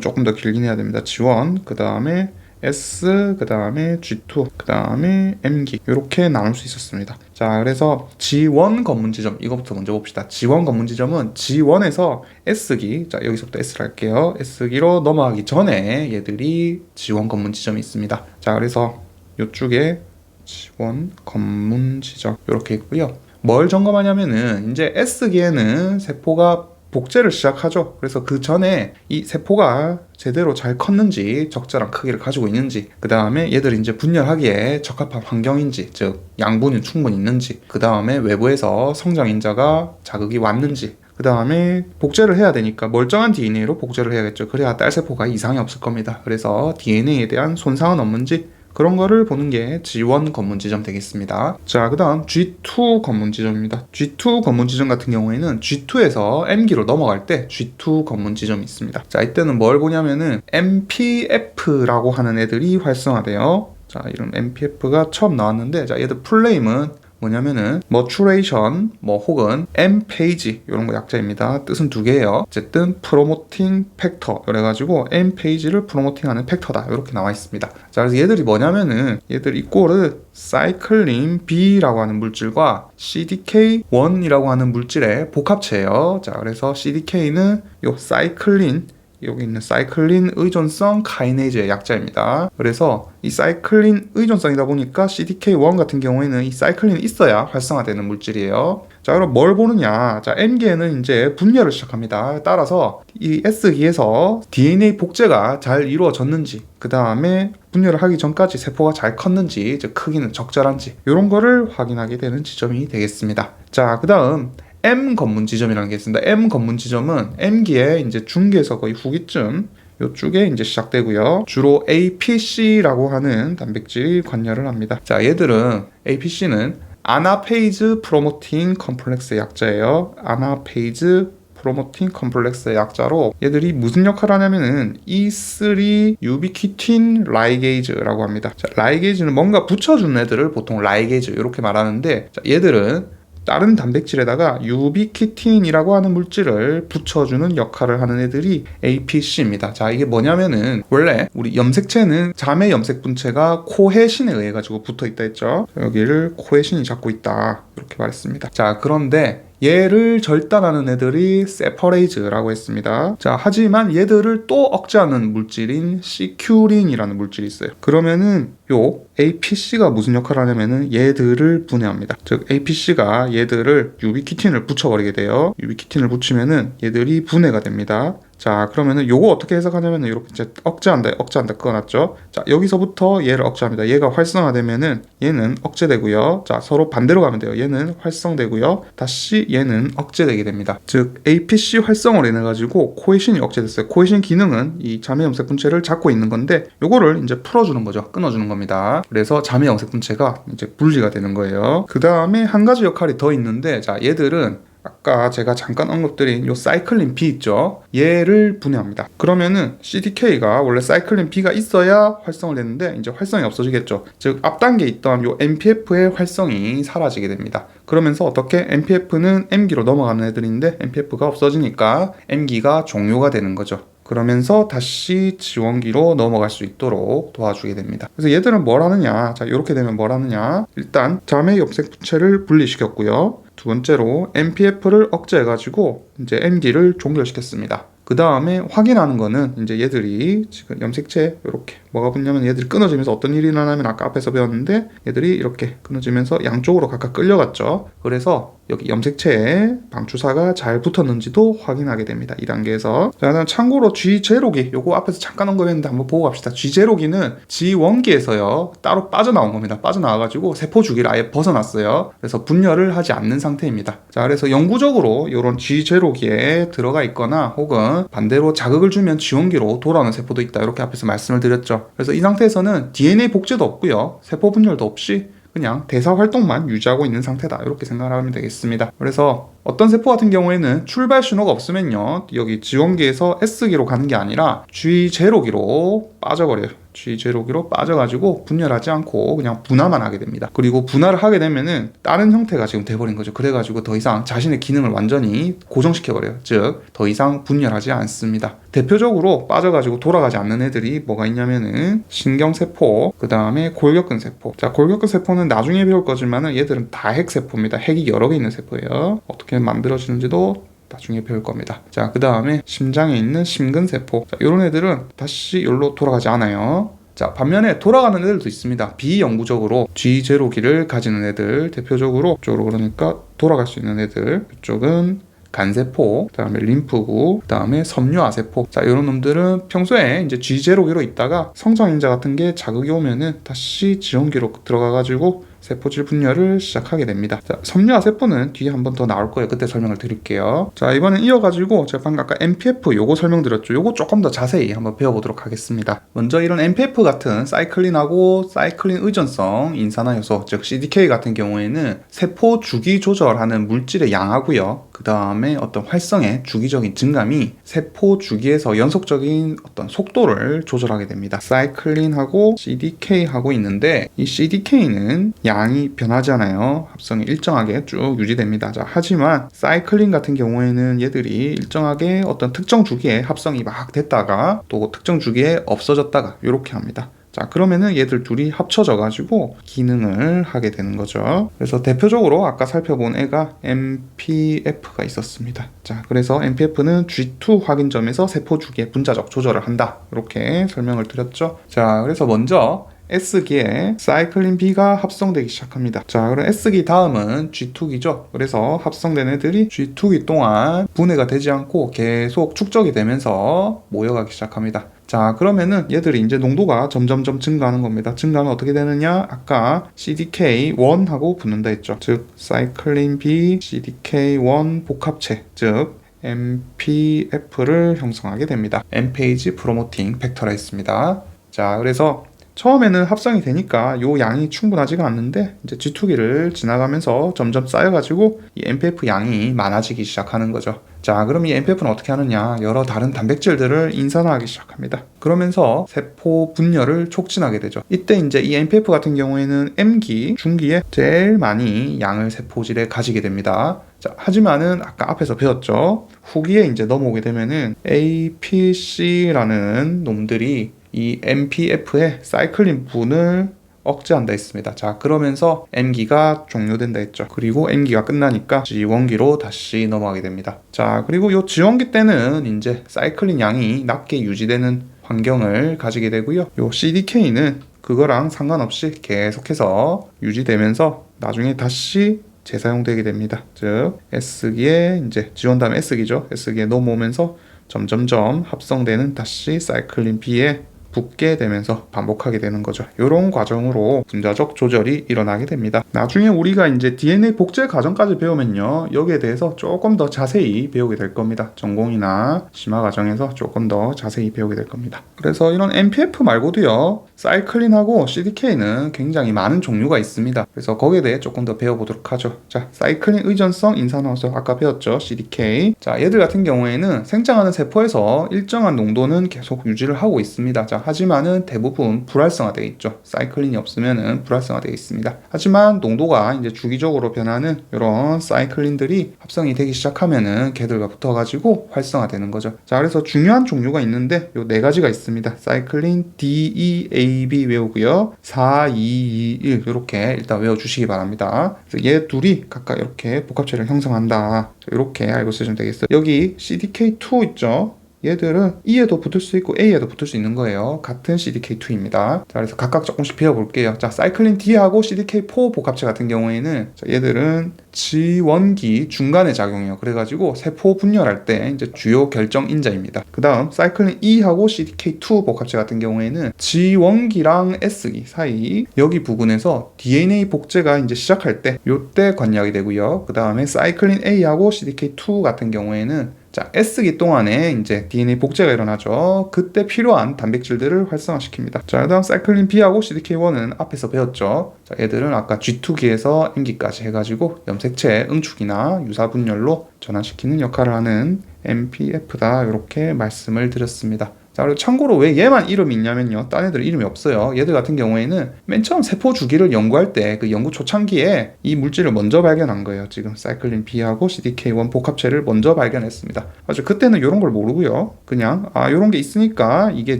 조금 더 길긴 해야 됩니다. 지원, 그 다음에 S, 그 다음에 G2, 그 다음에 M기 이렇게 나눌 수 있었습니다. 자, 그래서 G1 검문 지점 이것부터 먼저 봅시다. G1 검문 지점은 G1에서 S기, 자 여기서부터 S를 할게요. S기로 넘어가기 전에 얘들이 G1 검문 지점이 있습니다. 자, 그래서 이쪽에 G1 검문 지점 이렇게 있고요. 뭘 점검하냐면은 이제 S기에는 세포가 복제를 시작하죠. 그래서 그 전에 이 세포가 제대로 잘 컸는지, 적절한 크기를 가지고 있는지, 그 다음에 얘들이 이제 분열하기에 적합한 환경인지, 즉 양분이 충분히 있는지, 그 다음에 외부에서 성장 인자가 자극이 왔는지, 그 다음에 복제를 해야 되니까 멀쩡한 DNA로 복제를 해야겠죠. 그래야 딸세포가 이상이 없을 겁니다. 그래서 DNA에 대한 손상은 없는지 그런 거를 보는 게 G1 검문 지점 되겠습니다. 자, 그 다음 G2 검문 지점입니다. G2 검문 지점 같은 경우에는 G2에서 M기로 넘어갈 때 G2 검문 지점이 있습니다. 자, 이때는 뭘 보냐면은 MPF라고 하는 애들이 활성화돼요. 자, 이런 MPF가 처음 나왔는데, 자, 얘들 풀네임은 뭐냐면은 maturation 혹은 M-페이지 이런 거 약자입니다. 뜻은 두 개예요. 어쨌든 프로모팅 팩터 그래가지고 M-페이지를 프로모팅하는 팩터다 이렇게 나와 있습니다. 자, 그래서 얘들이 뭐냐면은 얘들 이꼬르 사이클린 B라고 하는 물질과 CDK1이라고 하는 물질의 복합체예요. 자, 그래서 CDK는 요 사이클린 여기 있는 사이클린 의존성 카이네이즈의 약자입니다. 그래서 이 사이클린 의존성이다 보니까 CDK1 같은 경우에는 이 사이클린이 있어야 활성화되는 물질이에요. 자, 그럼 뭘 보느냐? 자, M기에는 이제 분열을 시작합니다. 따라서 이 S기에서 DNA 복제가 잘 이루어졌는지, 그 다음에 분열을 하기 전까지 세포가 잘 컸는지, 즉 크기는 적절한지 이런 거를 확인하게 되는 지점이 되겠습니다. 자, 그 다음 M 검문 지점이라는 게 있습니다. M 검문 지점은 M기의 이제 중기에서 거의 후기쯤 요쪽에 이제 시작되고요. 주로 APC라고 하는 단백질이 관여를 합니다. 자, 얘들은 APC는 아나페이즈 프로모팅 컴플렉스의 약자예요. 아나페이즈 프로모팅 컴플렉스의 약자로 얘들이 무슨 역할을 하냐면은 E3 유비퀴틴 라이게이즈라고 합니다. 자, 라이게이즈는 뭔가 붙여주는 애들을 보통 라이게이즈 이렇게 말하는데, 자, 얘들은 다른 단백질에다가 유비퀴틴이라고 하는 물질을 붙여주는 역할을 하는 애들이 APC입니다. 자, 이게 뭐냐면은 원래 우리 염색체는 자매 염색 분체가 코헤신에 의해 가지고 붙어 있다 했죠. 여기를 코헤신이 잡고 있다 이렇게 말했습니다. 자, 그런데 얘를 절단하는 애들이 세퍼레이즈라고 했습니다. 자, 하지만 얘들을 또 억제하는 물질인 시큐린이라는 물질이 있어요. 그러면은 요 APC가 무슨 역할을 하냐면은 얘들을 분해합니다. 즉 APC가 얘들을 유비퀴틴을 붙여버리게 돼요. 유비퀴틴을 붙이면은 얘들이 분해가 됩니다. 자, 그러면은 요거 어떻게 해석하냐면은 이렇게 이제 억제한다 그어놨죠. 자, 여기서부터 얘를 억제합니다. 얘가 활성화되면은 얘는 억제되고요. 자, 서로 반대로 가면 돼요. 얘는 활성되고요. 다시 얘는 억제되게 됩니다. 즉 APC 활성을 인해 가지고 코헤신이 억제됐어요. 코헤신 기능은 이 자매 염색 분체를 잡고 있는 건데 요거를 이제 풀어주는 거죠. 끊어주는 겁니다. 그래서 자매 염색 분체가 이제 분리가 되는 거예요. 그 다음에 한 가지 역할이 더 있는데, 자, 얘들은 아까 제가 잠깐 언급드린 요 사이클린 B 있죠? 얘를 분해합니다. 그러면은 CDK가 원래 사이클린 B가 있어야 활성을 했는데 이제 활성이 없어지겠죠. 즉 앞단계에 있던 요 MPF의 활성이 사라지게 됩니다. 그러면서 어떻게 MPF는 M기로 넘어가는 애들인데 MPF가 없어지니까 M기가 종료가 되는 거죠. 그러면서 다시 지원기로 넘어갈 수 있도록 도와주게 됩니다. 그래서 얘들은 뭘 하느냐? 자, 이렇게 되면 뭘 하느냐? 일단 자매 염색 분체를 분리시켰고요. 두 번째로 MPF를 억제해가지고 이제 M기를 종결시켰습니다. 그 다음에 확인하는 거는 이제 얘들이 지금 염색체 이렇게 뭐가 붙냐면 얘들이 끊어지면서 어떤 일이 일어나면 아까 앞에서 배웠는데 얘들이 이렇게 끊어지면서 양쪽으로 각각 끌려갔죠. 그래서 여기 염색체에 방추사가 잘 붙었는지도 확인하게 됩니다. 2단계에서. 자, 참고로 G0기 요거 앞에서 잠깐 언급했는데 한번 보고 갑시다. G0기는 G1기에서요 따로 빠져나온 겁니다. 빠져나와가지고 세포 주기를 아예 벗어났어요. 그래서 분열을 하지 않는 상태입니다. 자, 그래서 영구적으로 이런 G0기에 들어가 있거나 혹은 반대로 자극을 주면 G1기로 돌아오는 세포도 있다. 이렇게 앞에서 말씀을 드렸죠. 그래서 이 상태에서는 DNA 복제도 없고요. 세포 분열도 없이 그냥 대사 활동만 유지하고 있는 상태다. 이렇게 생각을 하면 되겠습니다. 그래서 어떤 세포 같은 경우에는 출발 신호가 없으면요, 여기 G1기에서 S기로 가는 게 아니라 G0기로 빠져버려요. G0기로 빠져가지고 분열하지 않고 그냥 분화만 하게 됩니다. 그리고 분화를 하게 되면은 다른 형태가 지금 돼버린 거죠. 그래가지고 더 이상 자신의 기능을 완전히 고정시켜버려요. 즉, 더 이상 분열하지 않습니다. 대표적으로 빠져가지고 돌아가지 않는 애들이 뭐가 있냐면은 신경세포, 그 다음에 골격근세포. 자, 골격근세포는 나중에 배울 거지만은 얘들은 다 핵세포입니다. 핵이 여러 개 있는 세포예요. 어떻게 만들어지는지도 나중에 배울 겁니다. 자, 그 다음에 심장에 있는 심근세포. 자, 이런 애들은 다시 여기로 돌아가지 않아요. 자, 반면에 돌아가는 애들도 있습니다. 비영구적으로 G0기를 가지는 애들, 대표적으로 이쪽으로 그러니까 돌아갈 수 있는 애들, 이쪽은 간세포, 그 다음에 림프구, 그 다음에 섬유아세포. 자, 이런 놈들은 평소에 이제 G0기로 있다가 성장인자 같은 게 자극이 오면은 다시 G1기로 들어가가지고 세포질 분열을 시작하게 됩니다. 자, 섬유아세포는 뒤에 한 번 더 나올 거예요. 그때 설명을 드릴게요. 자, 이번엔 이어가지고 제가 방금 아까 MPF 요거 설명드렸죠. 요거 조금 더 자세히 한번 배워보도록 하겠습니다. 먼저 이런 MPF 같은 사이클린하고 사이클린 의존성 인산화 요소, 즉 CDK 같은 경우에는 세포 주기 조절하는 물질의 양하고요. 그 다음에 어떤 활성의 주기적인 증감이 세포 주기에서 연속적인 어떤 속도를 조절하게 됩니다. 사이클린하고 CDK하고 있는데 이 CDK는 양이 변하잖아요. 합성이 일정하게 쭉 유지됩니다. 자, 하지만 사이클린 같은 경우에는 얘들이 일정하게 어떤 특정 주기에 합성이 막 됐다가 또 특정 주기에 없어졌다가 이렇게 합니다. 자, 그러면은 얘들 둘이 합쳐져 가지고 기능을 하게 되는 거죠. 그래서 대표적으로 아까 살펴본 애가 MPF가 있었습니다. 자, 그래서 MPF는 G2 확인점에서 세포 주기의 분자적 조절을 한다. 이렇게 설명을 드렸죠. 자, 그래서 먼저 S기에 사이클린 B가 합성되기 시작합니다. 자, 그럼 S기 다음은 G2기죠. 그래서 합성된 애들이 G2기 동안 분해가 되지 않고 계속 축적이 되면서 모여가기 시작합니다. 자, 그러면은 얘들이 이제 농도가 점점점 증가하는 겁니다. 증가하면 어떻게 되느냐? 아까 CDK1하고 붙는다 했죠. 즉, 사이클린 B, CDK1 복합체, 즉 MPF를 형성하게 됩니다. M-페이지 프로모팅 팩터라 했습니다. 자, 그래서 처음에는 합성이 되니까 요 양이 충분하지가 않는데 이제 G2기를 지나가면서 점점 쌓여가지고 이 MPF 양이 많아지기 시작하는 거죠. 자, 그럼 이 MPF는 어떻게 하느냐? 여러 다른 단백질들을 인산화하기 시작합니다. 그러면서 세포 분열을 촉진하게 되죠. 이때 이제 이 MPF 같은 경우에는 M기, 중기에 제일 많이 양을 세포질에 가지게 됩니다. 자, 하지만은 아까 앞에서 배웠죠. 후기에 이제 넘어오게 되면은 APC라는 놈들이 이 MPF의 사이클린 분을 억제한다 했습니다. 자, 그러면서 M기가 종료된다 했죠. 그리고 M기가 끝나니까 G1기로 다시 넘어가게 됩니다. 자, 그리고 요 G1기 때는 이제 사이클린 양이 낮게 유지되는 환경을 가지게 되고요. 요 CDK는 그거랑 상관없이 계속해서 유지되면서 나중에 다시 재사용되게 됩니다. 즉, S기에 이제 G1 다음에 S기죠. S기에 넘어오면서 점점점 합성되는 다시 사이클린 B에 붙게 되면서 반복하게 되는 거죠. 이런 과정으로 분자적 조절이 일어나게 됩니다. 나중에 우리가 이제 DNA 복제 과정까지 배우면요, 여기에 대해서 조금 더 자세히 배우게 될 겁니다. 전공이나 심화 과정에서 조금 더 자세히 배우게 될 겁니다. 그래서 이런 MPF 말고도요, 사이클린하고 CDK는 굉장히 많은 종류가 있습니다. 그래서 거기에 대해 조금 더 배워보도록 하죠. 자, 사이클린 의존성 인산화효소 아까 배웠죠. CDK. 자, 얘들 같은 경우에는 생장하는 세포에서 일정한 농도는 계속 유지를 하고 있습니다. 자, 하지만은 대부분 불활성화되어 있죠. 사이클린이 없으면은 불활성화되어 있습니다. 하지만 농도가 이제 주기적으로 변하는 이런 사이클린들이 합성이 되기 시작하면은 걔들과 붙어가지고 활성화되는 거죠. 자, 그래서 중요한 종류가 있는데 요 네 가지가 있습니다. 사이클린 DEAB 외우고요. 4, 2, 2, 1 이렇게 일단 외워주시기 바랍니다. 그래서 얘 둘이 각각 이렇게 복합체를 형성한다. 이렇게 알고 쓰시면 되겠어요. 여기 CDK2 있죠. 얘들은 E에도 붙을 수 있고 A에도 붙을 수 있는 거예요. 같은 CDK2입니다. 자, 그래서 각각 조금씩 배워볼게요. 자, 사이클린 D하고 CDK4 복합체 같은 경우에는 자, 얘들은 G1기 중간에 작용해요. 그래가지고 세포 분열할 때 이제 주요 결정 인자입니다. 그 다음 사이클린 E하고 CDK2 복합체 같은 경우에는 G1기랑 S기 사이 여기 부분에서 DNA 복제가 이제 시작할 때 요때 관여하게 되고요. 그 다음에 사이클린 A하고 CDK2 같은 경우에는 자, S기 동안에 이제 DNA 복제가 일어나죠. 그때 필요한 단백질들을 활성화시킵니다. 자, 그다음 사이클린 B하고 CDK1은 앞에서 배웠죠. 자, 얘들은 아까 G2기에서 N기까지 해가지고 염색체 응축이나 유사 분열로 전환시키는 역할을 하는 MPF다. 이렇게 말씀을 드렸습니다. 자, 그리고 참고로 왜 얘만 이름이 있냐면요. 딴 애들은 이름이 없어요. 얘들 같은 경우에는 맨 처음 세포 주기를 연구할 때 그 연구 초창기에 이 물질을 먼저 발견한 거예요. 지금 사이클린 B하고 CDK1 복합체를 먼저 발견했습니다. 아주 그때는 이런 걸 모르고요. 그냥 이런 게 있으니까 이게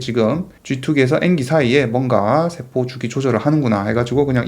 지금 G2기에서 N기 사이에 뭔가 세포 주기 조절을 하는구나 해가지고 그냥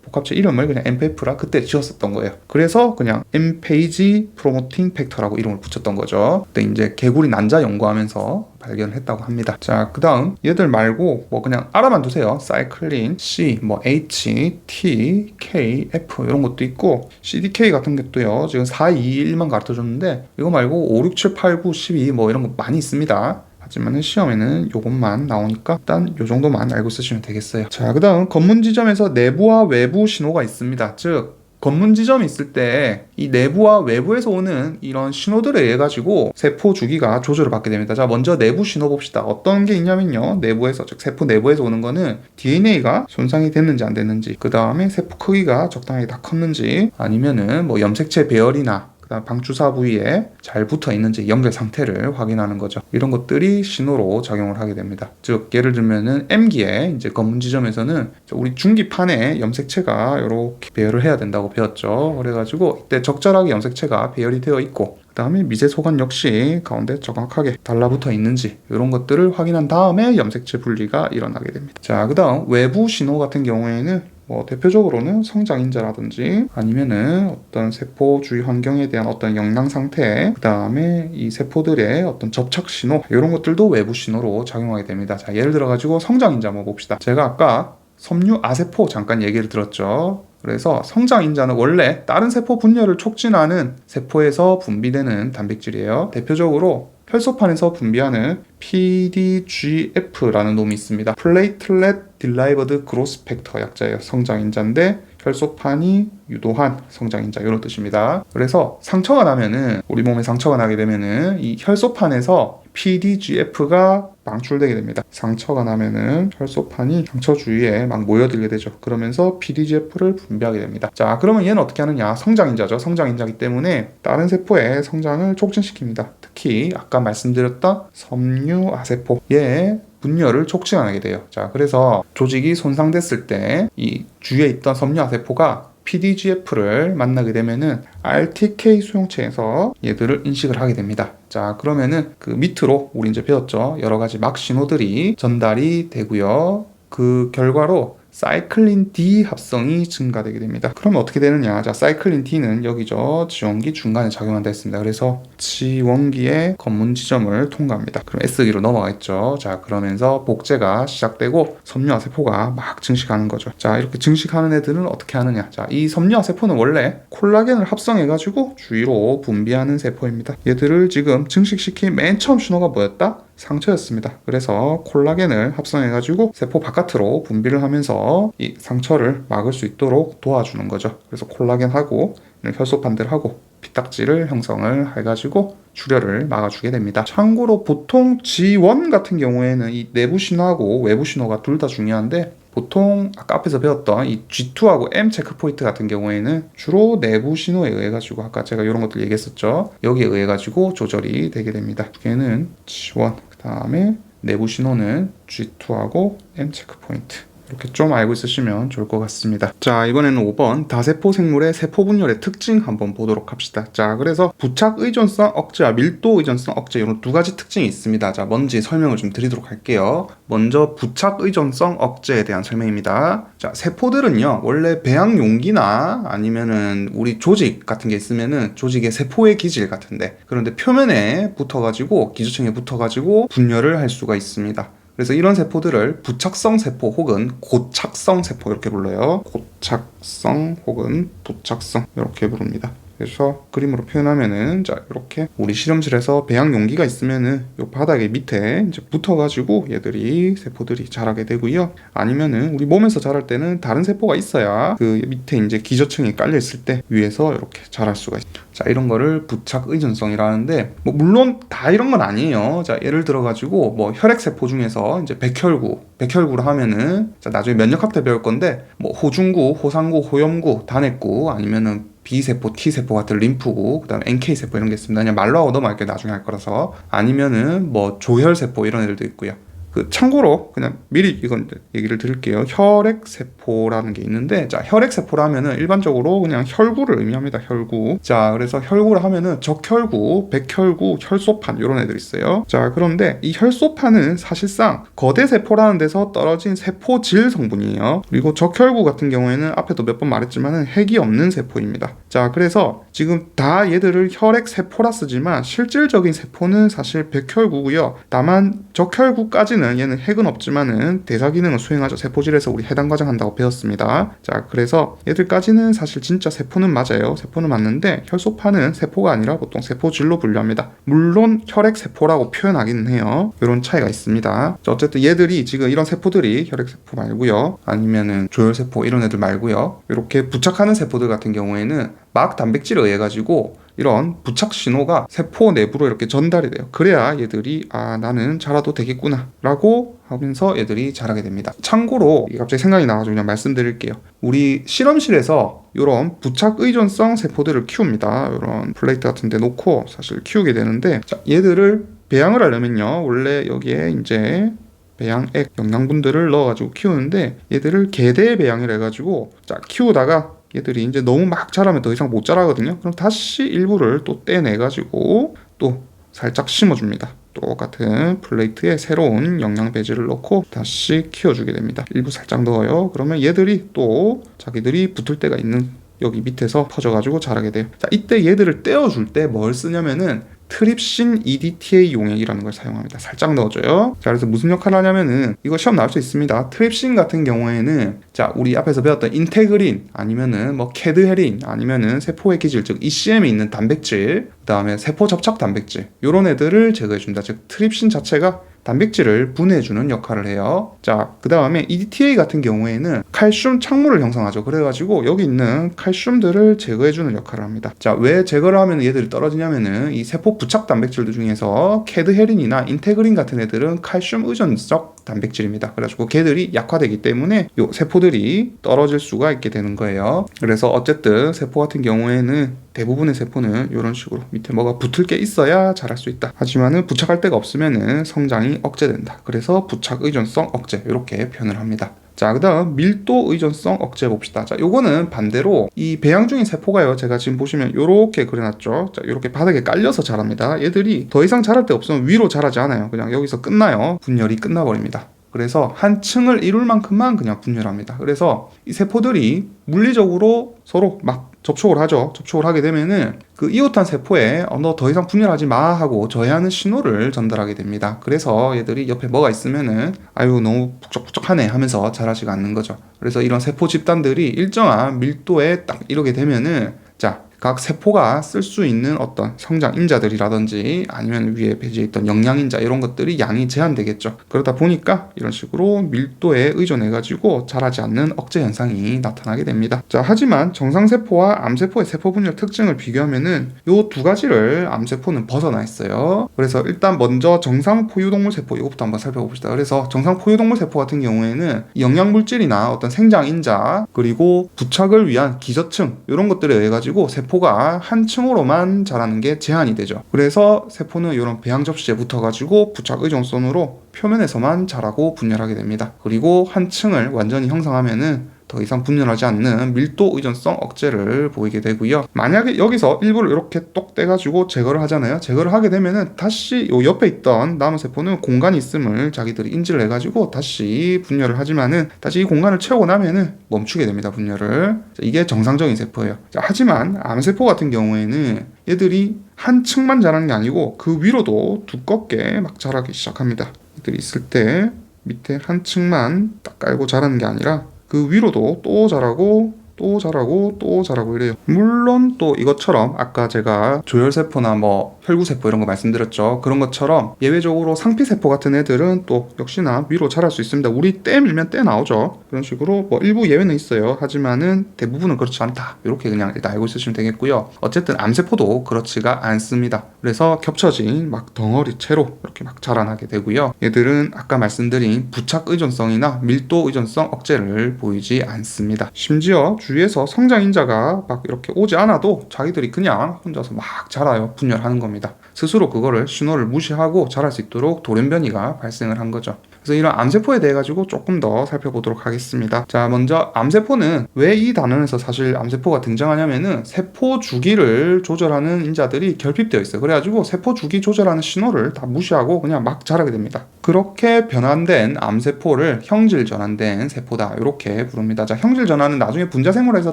복합체 이름을 그냥 MPF라 그때 지었었던 거예요. 그래서 그냥 MPAG 프로모팅 팩터라고 이름을 붙였던 거죠. 그때 이제 개구리 난자 연구하면서 발견을 했다고 합니다. 자, 그 다음 얘들 말고 뭐 그냥 알아만 두세요. 사이클린 C, 뭐 H, T, K, F 이런 것도 있고 CDK 같은 것도요. 지금 4, 2, 1만 가르쳐줬는데 이거 말고 5, 6, 7, 8, 9, 12 뭐 이런 거 많이 있습니다. 하지만 시험에는 요것만 나오니까 일단 요 정도만 알고 쓰시면 되겠어요. 자, 그 다음 검문 지점에서 내부와 외부 신호가 있습니다. 즉 검문 지점이 있을 때 이 내부와 외부에서 오는 이런 신호들에 의해 가지고 세포 주기가 조절을 받게 됩니다. 자, 먼저 내부 신호 봅시다. 어떤 게 있냐면요. 내부에서, 즉 세포 내부에서 오는 거는 DNA가 손상이 됐는지 안 됐는지, 그 다음에 세포 크기가 적당하게 다 컸는지, 아니면은 뭐 염색체 배열이나 그다음 방주사 부위에 잘 붙어 있는지 연결 상태를 확인하는 거죠. 이런 것들이 신호로 작용을 하게 됩니다. 즉 예를 들면은 M기에 이제 검문 지점에서는 우리 중기판에 염색체가 이렇게 배열을 해야 된다고 배웠죠. 그래가지고 이때 적절하게 염색체가 배열이 되어 있고 그 다음에 미세 소관 역시 가운데 정확하게 달라붙어 있는지 이런 것들을 확인한 다음에 염색체 분리가 일어나게 됩니다. 자, 그 다음 외부 신호 같은 경우에는 뭐 대표적으로는 성장인자라든지 아니면은 어떤 세포 주위 환경에 대한 어떤 영양 상태, 그 다음에 이 세포들의 어떤 접착 신호 이런 것들도 외부 신호로 작용하게 됩니다. 자, 예를 들어 가지고 성장인자 한번 봅시다. 제가 아까 섬유 아세포 잠깐 얘기를 들었죠. 그래서 성장인자는 원래 다른 세포 분열을 촉진하는 세포에서 분비되는 단백질이에요. 대표적으로 혈소판에서 분비하는 PDGF라는 놈이 있습니다. 플레이틀렛 딜라이버드 그로스 팩터 약자예요. 성장인자인데 혈소판이 유도한 성장인자 이런 뜻입니다. 그래서 상처가 나면은 우리 몸에 상처가 나게 되면은 이 혈소판에서 PDGF가 방출되게 됩니다. 상처가 나면은 혈소판이 상처 주위에 막 모여들게 되죠. 그러면서 PDGF를 분비하게 됩니다. 자, 그러면 얘는 어떻게 하느냐? 성장인자죠. 성장인자이기 때문에 다른 세포의 성장을 촉진시킵니다. 특히 아까 말씀드렸던 섬유 아세포의 분열을 촉진하게 돼요. 자, 그래서 조직이 손상됐을 때 이 주위에 있던 섬유 아세포가 PDGF를 만나게 되면은 RTK 수용체에서 얘들을 인식을 하게 됩니다. 자, 그러면은 그 밑으로 우리 이제 배웠죠. 여러 가지 막 신호들이 전달이 되고요. 그 결과로 사이클린 D 합성이 증가되게 됩니다. 그러면 어떻게 되느냐? 자, 사이클린 D는 여기죠. G1기 중간에 작용한다 했습니다. 그래서 G1기의 검문 지점을 통과합니다. 그럼 S기로 넘어가겠죠. 자, 그러면서 복제가 시작되고 섬유화 세포가 막 증식하는 거죠. 자, 이렇게 증식하는 애들은 어떻게 하느냐? 자, 이 섬유화 세포는 원래 콜라겐을 합성해가지고 주위로 분비하는 세포입니다. 얘들을 지금 증식시킨 맨 처음 신호가 뭐였다? 상처였습니다. 그래서 콜라겐을 합성해가지고 세포 바깥으로 분비를 하면서 이 상처를 막을 수 있도록 도와주는 거죠. 그래서 콜라겐하고 혈소판들하고 피딱지를 형성을 해가지고 출혈을 막아주게 됩니다. 참고로 보통 G1 같은 경우에는 이 내부 신호하고 외부 신호가 둘 다 중요한데 보통 아까 앞에서 배웠던 이 G2하고 M 체크포인트 같은 경우에는 주로 내부 신호에 의해 가지고 아까 제가 이런 것들 얘기했었죠. 여기에 의해 가지고 조절이 되게 됩니다. 얘는 G1 그 다음에 내부 신호는 G2하고 M 체크포인트 이렇게 좀 알고 있으시면 좋을 것 같습니다. 자, 이번에는 5번 다세포 생물의 세포 분열의 특징 한번 보도록 합시다. 자, 그래서 부착 의존성 억제와 밀도 의존성 억제 이런 두 가지 특징이 있습니다. 자, 뭔지 설명을 좀 드리도록 할게요. 먼저 부착 의존성 억제에 대한 설명입니다. 자, 세포들은요 원래 배양 용기나 아니면은 우리 조직 같은 게 있으면은 조직의 세포의 기질 같은데, 그런데 표면에 붙어가지고 기저층에 붙어가지고 분열을 할 수가 있습니다. 그래서 이런 세포들을 부착성 세포 혹은 고착성 세포 이렇게 불러요. 고착성 혹은 부착성 이렇게 부릅니다. 그래서 그림으로 표현하면은 자, 이렇게 우리 실험실에서 배양 용기가 있으면은 요 바닥에 밑에 이제 붙어가지고 얘들이 세포들이 자라게 되고요. 아니면은 우리 몸에서 자랄 때는 다른 세포가 있어야 그 밑에 이제 기저층이 깔려 있을 때 위에서 이렇게 자랄 수가 있죠. 자, 이런 거를 부착 의존성이라는데, 뭐 물론 다 이런 건 아니에요. 자, 예를 들어가지고 뭐 혈액 세포 중에서 이제 백혈구를 하면은 자, 나중에 면역학 때 배울 건데 뭐 호중구, 호상구, 호염구, 단핵구 아니면은 B세포, T세포 같은 림프구, 그 다음에 NK세포 이런 게 있습니다. 그냥 말로 하고 넘어갈게요. 나중에 할 거라서. 아니면은 뭐 조혈세포 이런 애들도 있고요. 그 참고로 그냥 미리 이건 얘기를 드릴게요. 혈액세포라는 게 있는데, 자, 혈액세포라 하면은 일반적으로 그냥 혈구를 의미합니다. 혈구. 자, 그래서 혈구를 하면은 적혈구, 백혈구, 혈소판 이런 애들이 있어요. 자, 그런데 이 혈소판은 사실상 거대세포라는 데서 떨어진 세포질 성분이에요. 그리고 적혈구 같은 경우에는 앞에도 몇 번 말했지만은 핵이 없는 세포입니다. 자, 그래서 지금 다 얘들을 혈액세포라 쓰지만 실질적인 세포는 사실 백혈구고요. 다만 적혈구까지는 얘는 핵은 없지만은 대사 기능을 수행하죠. 세포질에서 우리 해당 과정 한다고 배웠습니다. 자, 그래서 얘들까지는 사실 진짜 세포는 맞아요. 세포는 맞는데 혈소판은 세포가 아니라 보통 세포질로 분류합니다. 물론 혈액세포라고 표현하기는 해요. 이런 차이가 있습니다. 자, 어쨌든 얘들이 지금 이런 세포들이 혈액세포 말고요, 아니면은 조혈세포 이런 애들 말고요, 이렇게 부착하는 세포들 같은 경우에는 막 단백질에 의해 가지고 이런 부착 신호가 세포 내부로 이렇게 전달이 돼요. 그래야 얘들이 나는 자라도 되겠구나 라고 하면서 얘들이 자라게 됩니다. 참고로 갑자기 생각이 나가지고 그냥 말씀드릴게요. 우리 실험실에서 이런 부착 의존성 세포들을 키웁니다. 이런 플레이트 같은 데 놓고 사실 키우게 되는데, 자, 얘들을 배양을 하려면요 원래 여기에 이제 배양액 영양분들을 넣어가지고 키우는데, 얘들을 계대 배양을 해가지고 자 키우다가 얘들이 이제 너무 막 자라면 더 이상 못 자라거든요. 그럼 다시 일부를 또 떼내가지고 또 살짝 심어줍니다. 똑같은 플레이트에 새로운 영양 배지를 넣고 다시 키워주게 됩니다. 일부 살짝 넣어요. 그러면 얘들이 또 자기들이 붙을 때가 있는 여기 밑에서 퍼져가지고 자라게 돼요. 자, 이때 얘들을 떼어줄 때 뭘 쓰냐면은 트립신 EDTA 용액이라는 걸 사용합니다. 살짝 넣어줘요. 자, 그래서 무슨 역할을 하냐면은 이거 시험 나올 수 있습니다. 트립신 같은 경우에는 자, 우리 앞에서 배웠던 인테그린 아니면은 뭐 캐드헤린 아니면은 세포의 기질 즉 ECM에 있는 단백질, 그 다음에 세포 접착 단백질 이런 애들을 제거해준다. 즉 트립신 자체가 단백질을 분해해주는 역할을 해요. 자, 그 다음에 EDTA 같은 경우에는 칼슘 착물을 형성하죠. 그래가지고 여기 있는 칼슘들을 제거해주는 역할을 합니다. 자, 왜 제거를 하면 얘들이 떨어지냐면은 이 세포 부착 단백질들 중에서 캐드헤린이나 인테그린 같은 애들은 칼슘 의존적 단백질입니다. 그래가지고 걔들이 약화되기 때문에 요 세포들이 떨어질 수가 있게 되는 거예요. 그래서 어쨌든 세포 같은 경우에는 대부분의 세포는 이런 식으로 밑에 뭐가 붙을 게 있어야 자랄 수 있다. 하지만은 부착할 데가 없으면은 성장이 억제된다. 그래서 부착 의존성 억제 이렇게 표현을 합니다. 자, 그 다음 밀도 의존성 억제 봅시다. 자, 요거는 반대로 이 배양 중인 세포가요, 제가 지금 보시면 요렇게 그려놨죠. 자, 요렇게 바닥에 깔려서 자랍니다. 얘들이 더 이상 자랄 데 없으면 위로 자라지 않아요. 그냥 여기서 끝나요. 분열이 끝나버립니다. 그래서 한 층을 이룰 만큼만 그냥 분열합니다. 그래서 이 세포들이 물리적으로 서로 막 접촉을 하죠. 접촉을 하게 되면은 그 이웃한 세포에 너 더 이상 분열하지 마 하고 저해하는 신호를 전달하게 됩니다. 그래서 얘들이 옆에 뭐가 있으면은 아유 너무 북적북적하네 하면서 자라지가 않는 거죠. 그래서 이런 세포 집단들이 일정한 밀도에 딱 이르게 되면은 자, 각 세포가 쓸 수 있는 어떤 성장 인자들이라든지 아니면 위에 배지에 있던 영양 인자 이런 것들이 양이 제한되겠죠. 그러다 보니까 이런 식으로 밀도에 의존해 가지고 자라지 않는 억제 현상이 나타나게 됩니다. 자, 하지만 정상세포와 암세포의 세포 분열 특징을 비교하면은 요 두 가지를 암세포는 벗어나 있어요. 그래서 일단 먼저 정상 포유동물 세포 이것부터 한번 살펴봅시다. 그래서 정상 포유동물 세포 같은 경우에는 영양 물질이나 어떤 생장 인자 그리고 부착을 위한 기저층 이런 것들에 의해 가지고 세포 세포가 한 층으로만 자라는 게 제한이 되죠. 그래서 세포는 이런 배양 접시에 붙어가지고 부착 의존성으로 표면에서만 자라고 분열하게 됩니다. 그리고 한 층을 완전히 형성하면은 더 이상 분열하지 않는 밀도 의존성 억제를 보이게 되고요. 만약에 여기서 일부를 이렇게 똑 떼가지고 제거를 하잖아요. 제거를 하게 되면은 다시 요 옆에 있던 남은 세포는 공간이 있음을 자기들이 인지를 해가지고 다시 분열을 하지만은 다시 이 공간을 채우고 나면은 멈추게 됩니다. 분열을. 이게 정상적인 세포예요. 하지만 암세포 같은 경우에는 얘들이 한 층만 자라는 게 아니고 그 위로도 두껍게 막 자라기 시작합니다. 얘들이 있을 때 밑에 한 층만 딱 깔고 자라는 게 아니라 그 위로도 또 자라고 또 자라고 또 자라고 이래요. 물론 또 이것처럼 아까 제가 조혈세포나 뭐 혈구세포 이런 거 말씀드렸죠. 그런 것처럼 예외적으로 상피세포 같은 애들은 또 역시나 위로 자랄 수 있습니다. 우리 떼 밀면 떼 나오죠. 그런 식으로 뭐 일부 예외는 있어요. 하지만은 대부분은 그렇지 않다. 이렇게 그냥 일단 알고 있으시면 되겠고요. 어쨌든 암세포도 그렇지가 않습니다. 그래서 겹쳐진 막 덩어리채로 이렇게 막 자라나게 되고요. 얘들은 아까 말씀드린 부착 의존성이나 밀도 의존성 억제를 보이지 않습니다. 심지어 주위에서 성장 인자가 막 이렇게 오지 않아도 자기들이 그냥 혼자서 막 자라요. 분열하는 겁니다. 스스로 그거를 신호를 무시하고 자랄 수 있도록 돌연변이가 발생을 한 거죠. 그래서 이런 암세포에 대해 가지고 조금 더 살펴보도록 하겠습니다. 자, 먼저 암세포는 왜 이 단원에서 사실 암세포가 등장하냐면은 세포 주기를 조절하는 인자들이 결핍되어 있어요. 그래가지고 세포 주기 조절하는 신호를 다 무시하고 그냥 막 자라게 됩니다. 그렇게 변환된 암세포를 형질 전환된 세포다 이렇게 부릅니다. 자, 형질 전환은 나중에 분자생물에서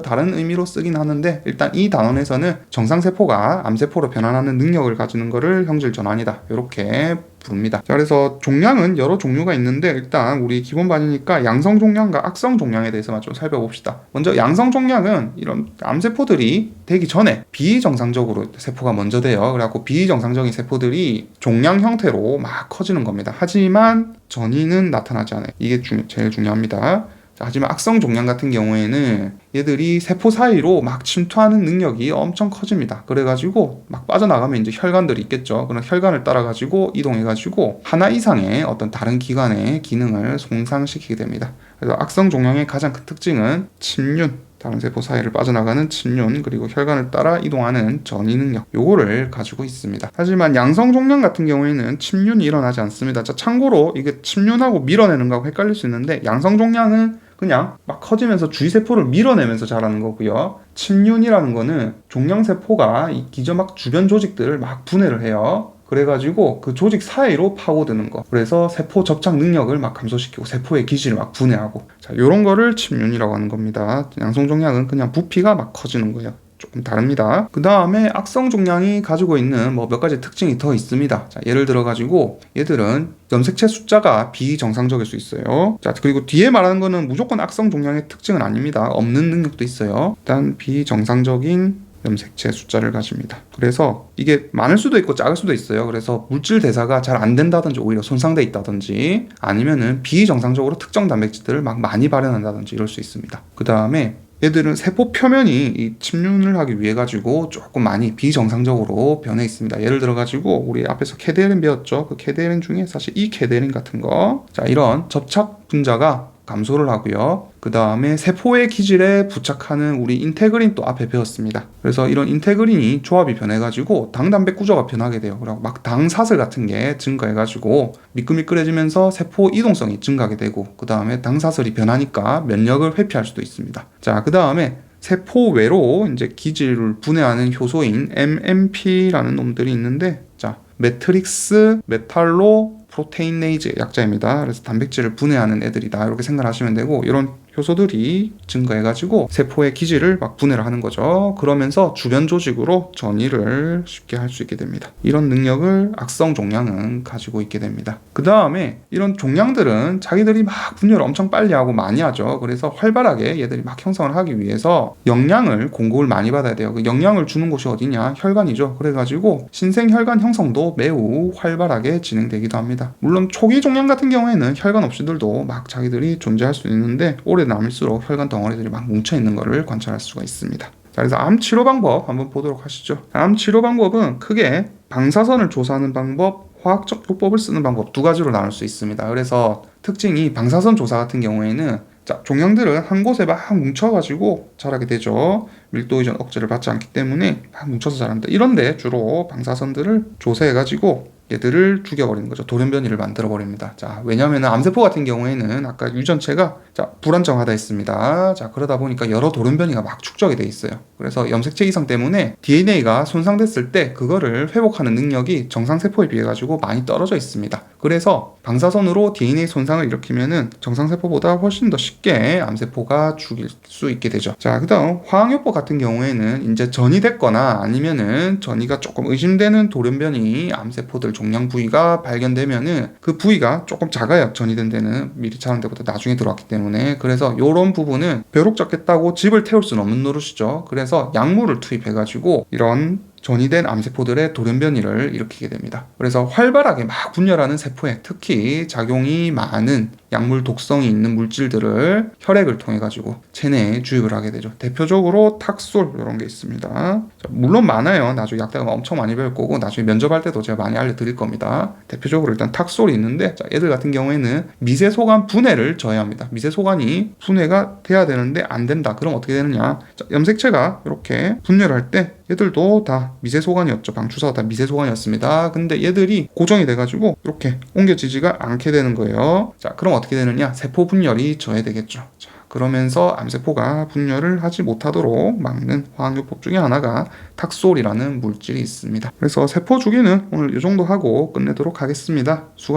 다른 의미로 쓰긴 하는데 일단 이 단원에서는 정상세포가 암세포로 변환하는 능력을 가지는 것을 형질 전환이다 이렇게 부릅니다. 자, 그래서 종양은 여러 종류가 있는데 일단 우리 기본반이니까 양성 종양과 악성 종양에 대해서만 좀 살펴봅시다. 먼저 양성 종양은 이런 암세포들이 되기 전에 비정상적으로 세포가 먼저 돼요. 그래갖고 비정상적인 세포들이 종양 형태로 막 커지는 겁니다. 하지만 전이는 나타나지 않아요. 이게 제일 중요합니다. 자, 하지만 악성 종양 같은 경우에는 얘들이 세포 사이로 막 침투하는 능력이 엄청 커집니다. 그래가지고 막 빠져나가면 이제 혈관들이 있겠죠. 그런 혈관을 따라가지고 이동해가지고 하나 이상의 어떤 다른 기관의 기능을 손상시키게 됩니다. 그래서 악성 종양의 가장 큰 특징은 침륜, 다른 세포 사이를 빠져나가는 침륜, 그리고 혈관을 따라 이동하는 전이 능력, 요거를 가지고 있습니다. 하지만 양성 종양 같은 경우에는 침륜이 일어나지 않습니다. 자, 참고로 이게 침륜하고 밀어내는 거하고 헷갈릴 수 있는데 양성 종양은 그냥 막 커지면서 주위 세포를 밀어내면서 자라는 거고요. 침륜이라는 거는 종양세포가 이 기저막 주변 조직들을 막 분해를 해요. 그래가지고 그 조직 사이로 파고드는 거. 그래서 세포 접착 능력을 막 감소시키고 세포의 기질을 막 분해하고. 자, 요런 거를 침륜이라고 하는 겁니다. 양성 종양은 그냥 부피가 막 커지는 거예요. 조금 다릅니다. 그 다음에 악성 종양이 가지고 있는 뭐 몇 가지 특징이 더 있습니다. 자, 예를 들어 가지고 얘들은 염색체 숫자가 비정상적일 수 있어요. 자, 그리고 뒤에 말하는 거는 무조건 악성 종양의 특징은 아닙니다. 없는 능력도 있어요. 일단 비정상적인 염색체 숫자를 가집니다. 그래서 이게 많을 수도 있고 작을 수도 있어요. 그래서 물질 대사가 잘 안 된다든지 오히려 손상돼 있다든지 아니면은 비정상적으로 특정 단백질들을 막 많이 발현한다든지 이럴 수 있습니다. 그 다음에 얘들은 세포 표면이 이 침륜을 하기 위해 가지고 조금 많이 비정상적으로 변해 있습니다. 예를 들어 가지고 우리 앞에서 케데린 배웠죠. 그 케데린 중에 사실 이 케데린 같은 거, 자, 이런 접착 분자가 감소를 하고요. 그 다음에 세포의 기질에 부착하는 우리 인테그린 또 앞에 배웠습니다. 그래서 이런 인테그린이 조합이 변해가지고 당단백 구조가 변하게 돼요. 그리고 막 당사슬 같은 게 증가해가지고 미끌미끌해지면서 세포 이동성이 증가하게 되고 그 다음에 당사슬이 변하니까 면역을 회피할 수도 있습니다. 자, 그 다음에 세포 외로 이제 기질을 분해하는 효소인 MMP라는 놈들이 있는데, 자, 매트릭스 메탈로 프로테인네이즈 약자입니다. 그래서 단백질을 분해하는 애들이다 이렇게 생각하시면 되고, 이런 효소들이 증가해가지고 세포의 기질을 막 분해를 하는 거죠. 그러면서 주변 조직으로 전이를 쉽게 할 수 있게 됩니다. 이런 능력을 악성 종양은 가지고 있게 됩니다. 그 다음에 이런 종양들은 자기들이 막 분열을 엄청 빨리 하고 많이 하죠. 그래서 활발하게 얘들이 막 형성을 하기 위해서 영양을 공급을 많이 받아야 돼요. 그 영양을 주는 곳이 어디냐? 혈관이죠. 그래가지고 신생혈관 형성도 매우 활발하게 진행되기도 합니다. 물론 초기 종양 같은 경우에는 혈관 없이들도 막 자기들이 존재할 수 있는데 오래 남을수록 혈관 덩어리들이 막 뭉쳐있는 것을 관찰할 수가 있습니다. 자, 그래서 암 치료 방법 한번 보도록 하시죠. 암 치료 방법은 크게 방사선을 조사하는 방법, 화학적 요법을 쓰는 방법 두 가지로 나눌 수 있습니다. 그래서 특징이 방사선 조사 같은 경우에는 자, 종양들은 한 곳에 막 뭉쳐가지고 자라게 되죠. 밀도 이전 억제를 받지 않기 때문에 막 뭉쳐서 자란다. 이런데 주로 방사선들을 조사해가지고 얘들을 죽여버리는 거죠. 돌연변이를 만들어버립니다. 자, 왜냐하면 암세포 같은 경우에는 아까 유전체가 불안정하다 했습니다. 자, 그러다 보니까 여러 돌연변이가 막 축적이 돼 있어요. 그래서 염색체 이상 때문에 DNA가 손상됐을 때 그거를 회복하는 능력이 정상세포에 비해 가지고 많이 떨어져 있습니다. 그래서 방사선으로 DNA 손상을 일으키면은 정상세포보다 훨씬 더 쉽게 암세포가 죽일 수 있게 되죠. 자, 그다음 화학요법 같은 경우에는 이제 전이 됐거나 아니면은 전이가 조금 의심되는 돌연변이 암세포들 종양 부위가 발견되면은 그 부위가 조금 작아요. 전이된 데는 미리 자른 데보다 나중에 들어왔기 때문에. 그래서 이런 부분은 벼룩 잡겠다고 집을 태울 수는 없는 노릇이죠. 그래서 약물을 투입해가지고 이런 전이된 암세포들의 돌연변이를 일으키게 됩니다. 그래서 활발하게 막 분열하는 세포에 특히 작용이 많은 약물 독성이 있는 물질들을 혈액을 통해 가지고 체내에 주입을 하게 되죠. 대표적으로 탁솔 이런 게 있습니다. 자, 물론 많아요. 나중에 약대가 엄청 많이 배울 거고 나중에 면접할 때도 제가 많이 알려드릴 겁니다. 대표적으로 일단 탁솔이 있는데 자, 얘들 같은 경우에는 미세소간 분해를 저해합니다. 미세소간이 분해가 돼야 되는데 안 된다. 그럼 어떻게 되느냐? 자, 염색체가 이렇게 분열할 때 얘들도 다 미세소관이었죠. 방추사가 다 미세소관이었습니다. 근데 얘들이 고정이 돼가지고 이렇게 옮겨지지가 않게 되는 거예요. 자, 그럼 어떻게 되느냐? 세포 분열이 저해되겠죠. 자, 그러면서 암세포가 분열을 하지 못하도록 막는 화학요법 중에 하나가 탁솔이라는 물질이 있습니다. 그래서 세포 주기는 오늘 이 정도 하고 끝내도록 하겠습니다. 수고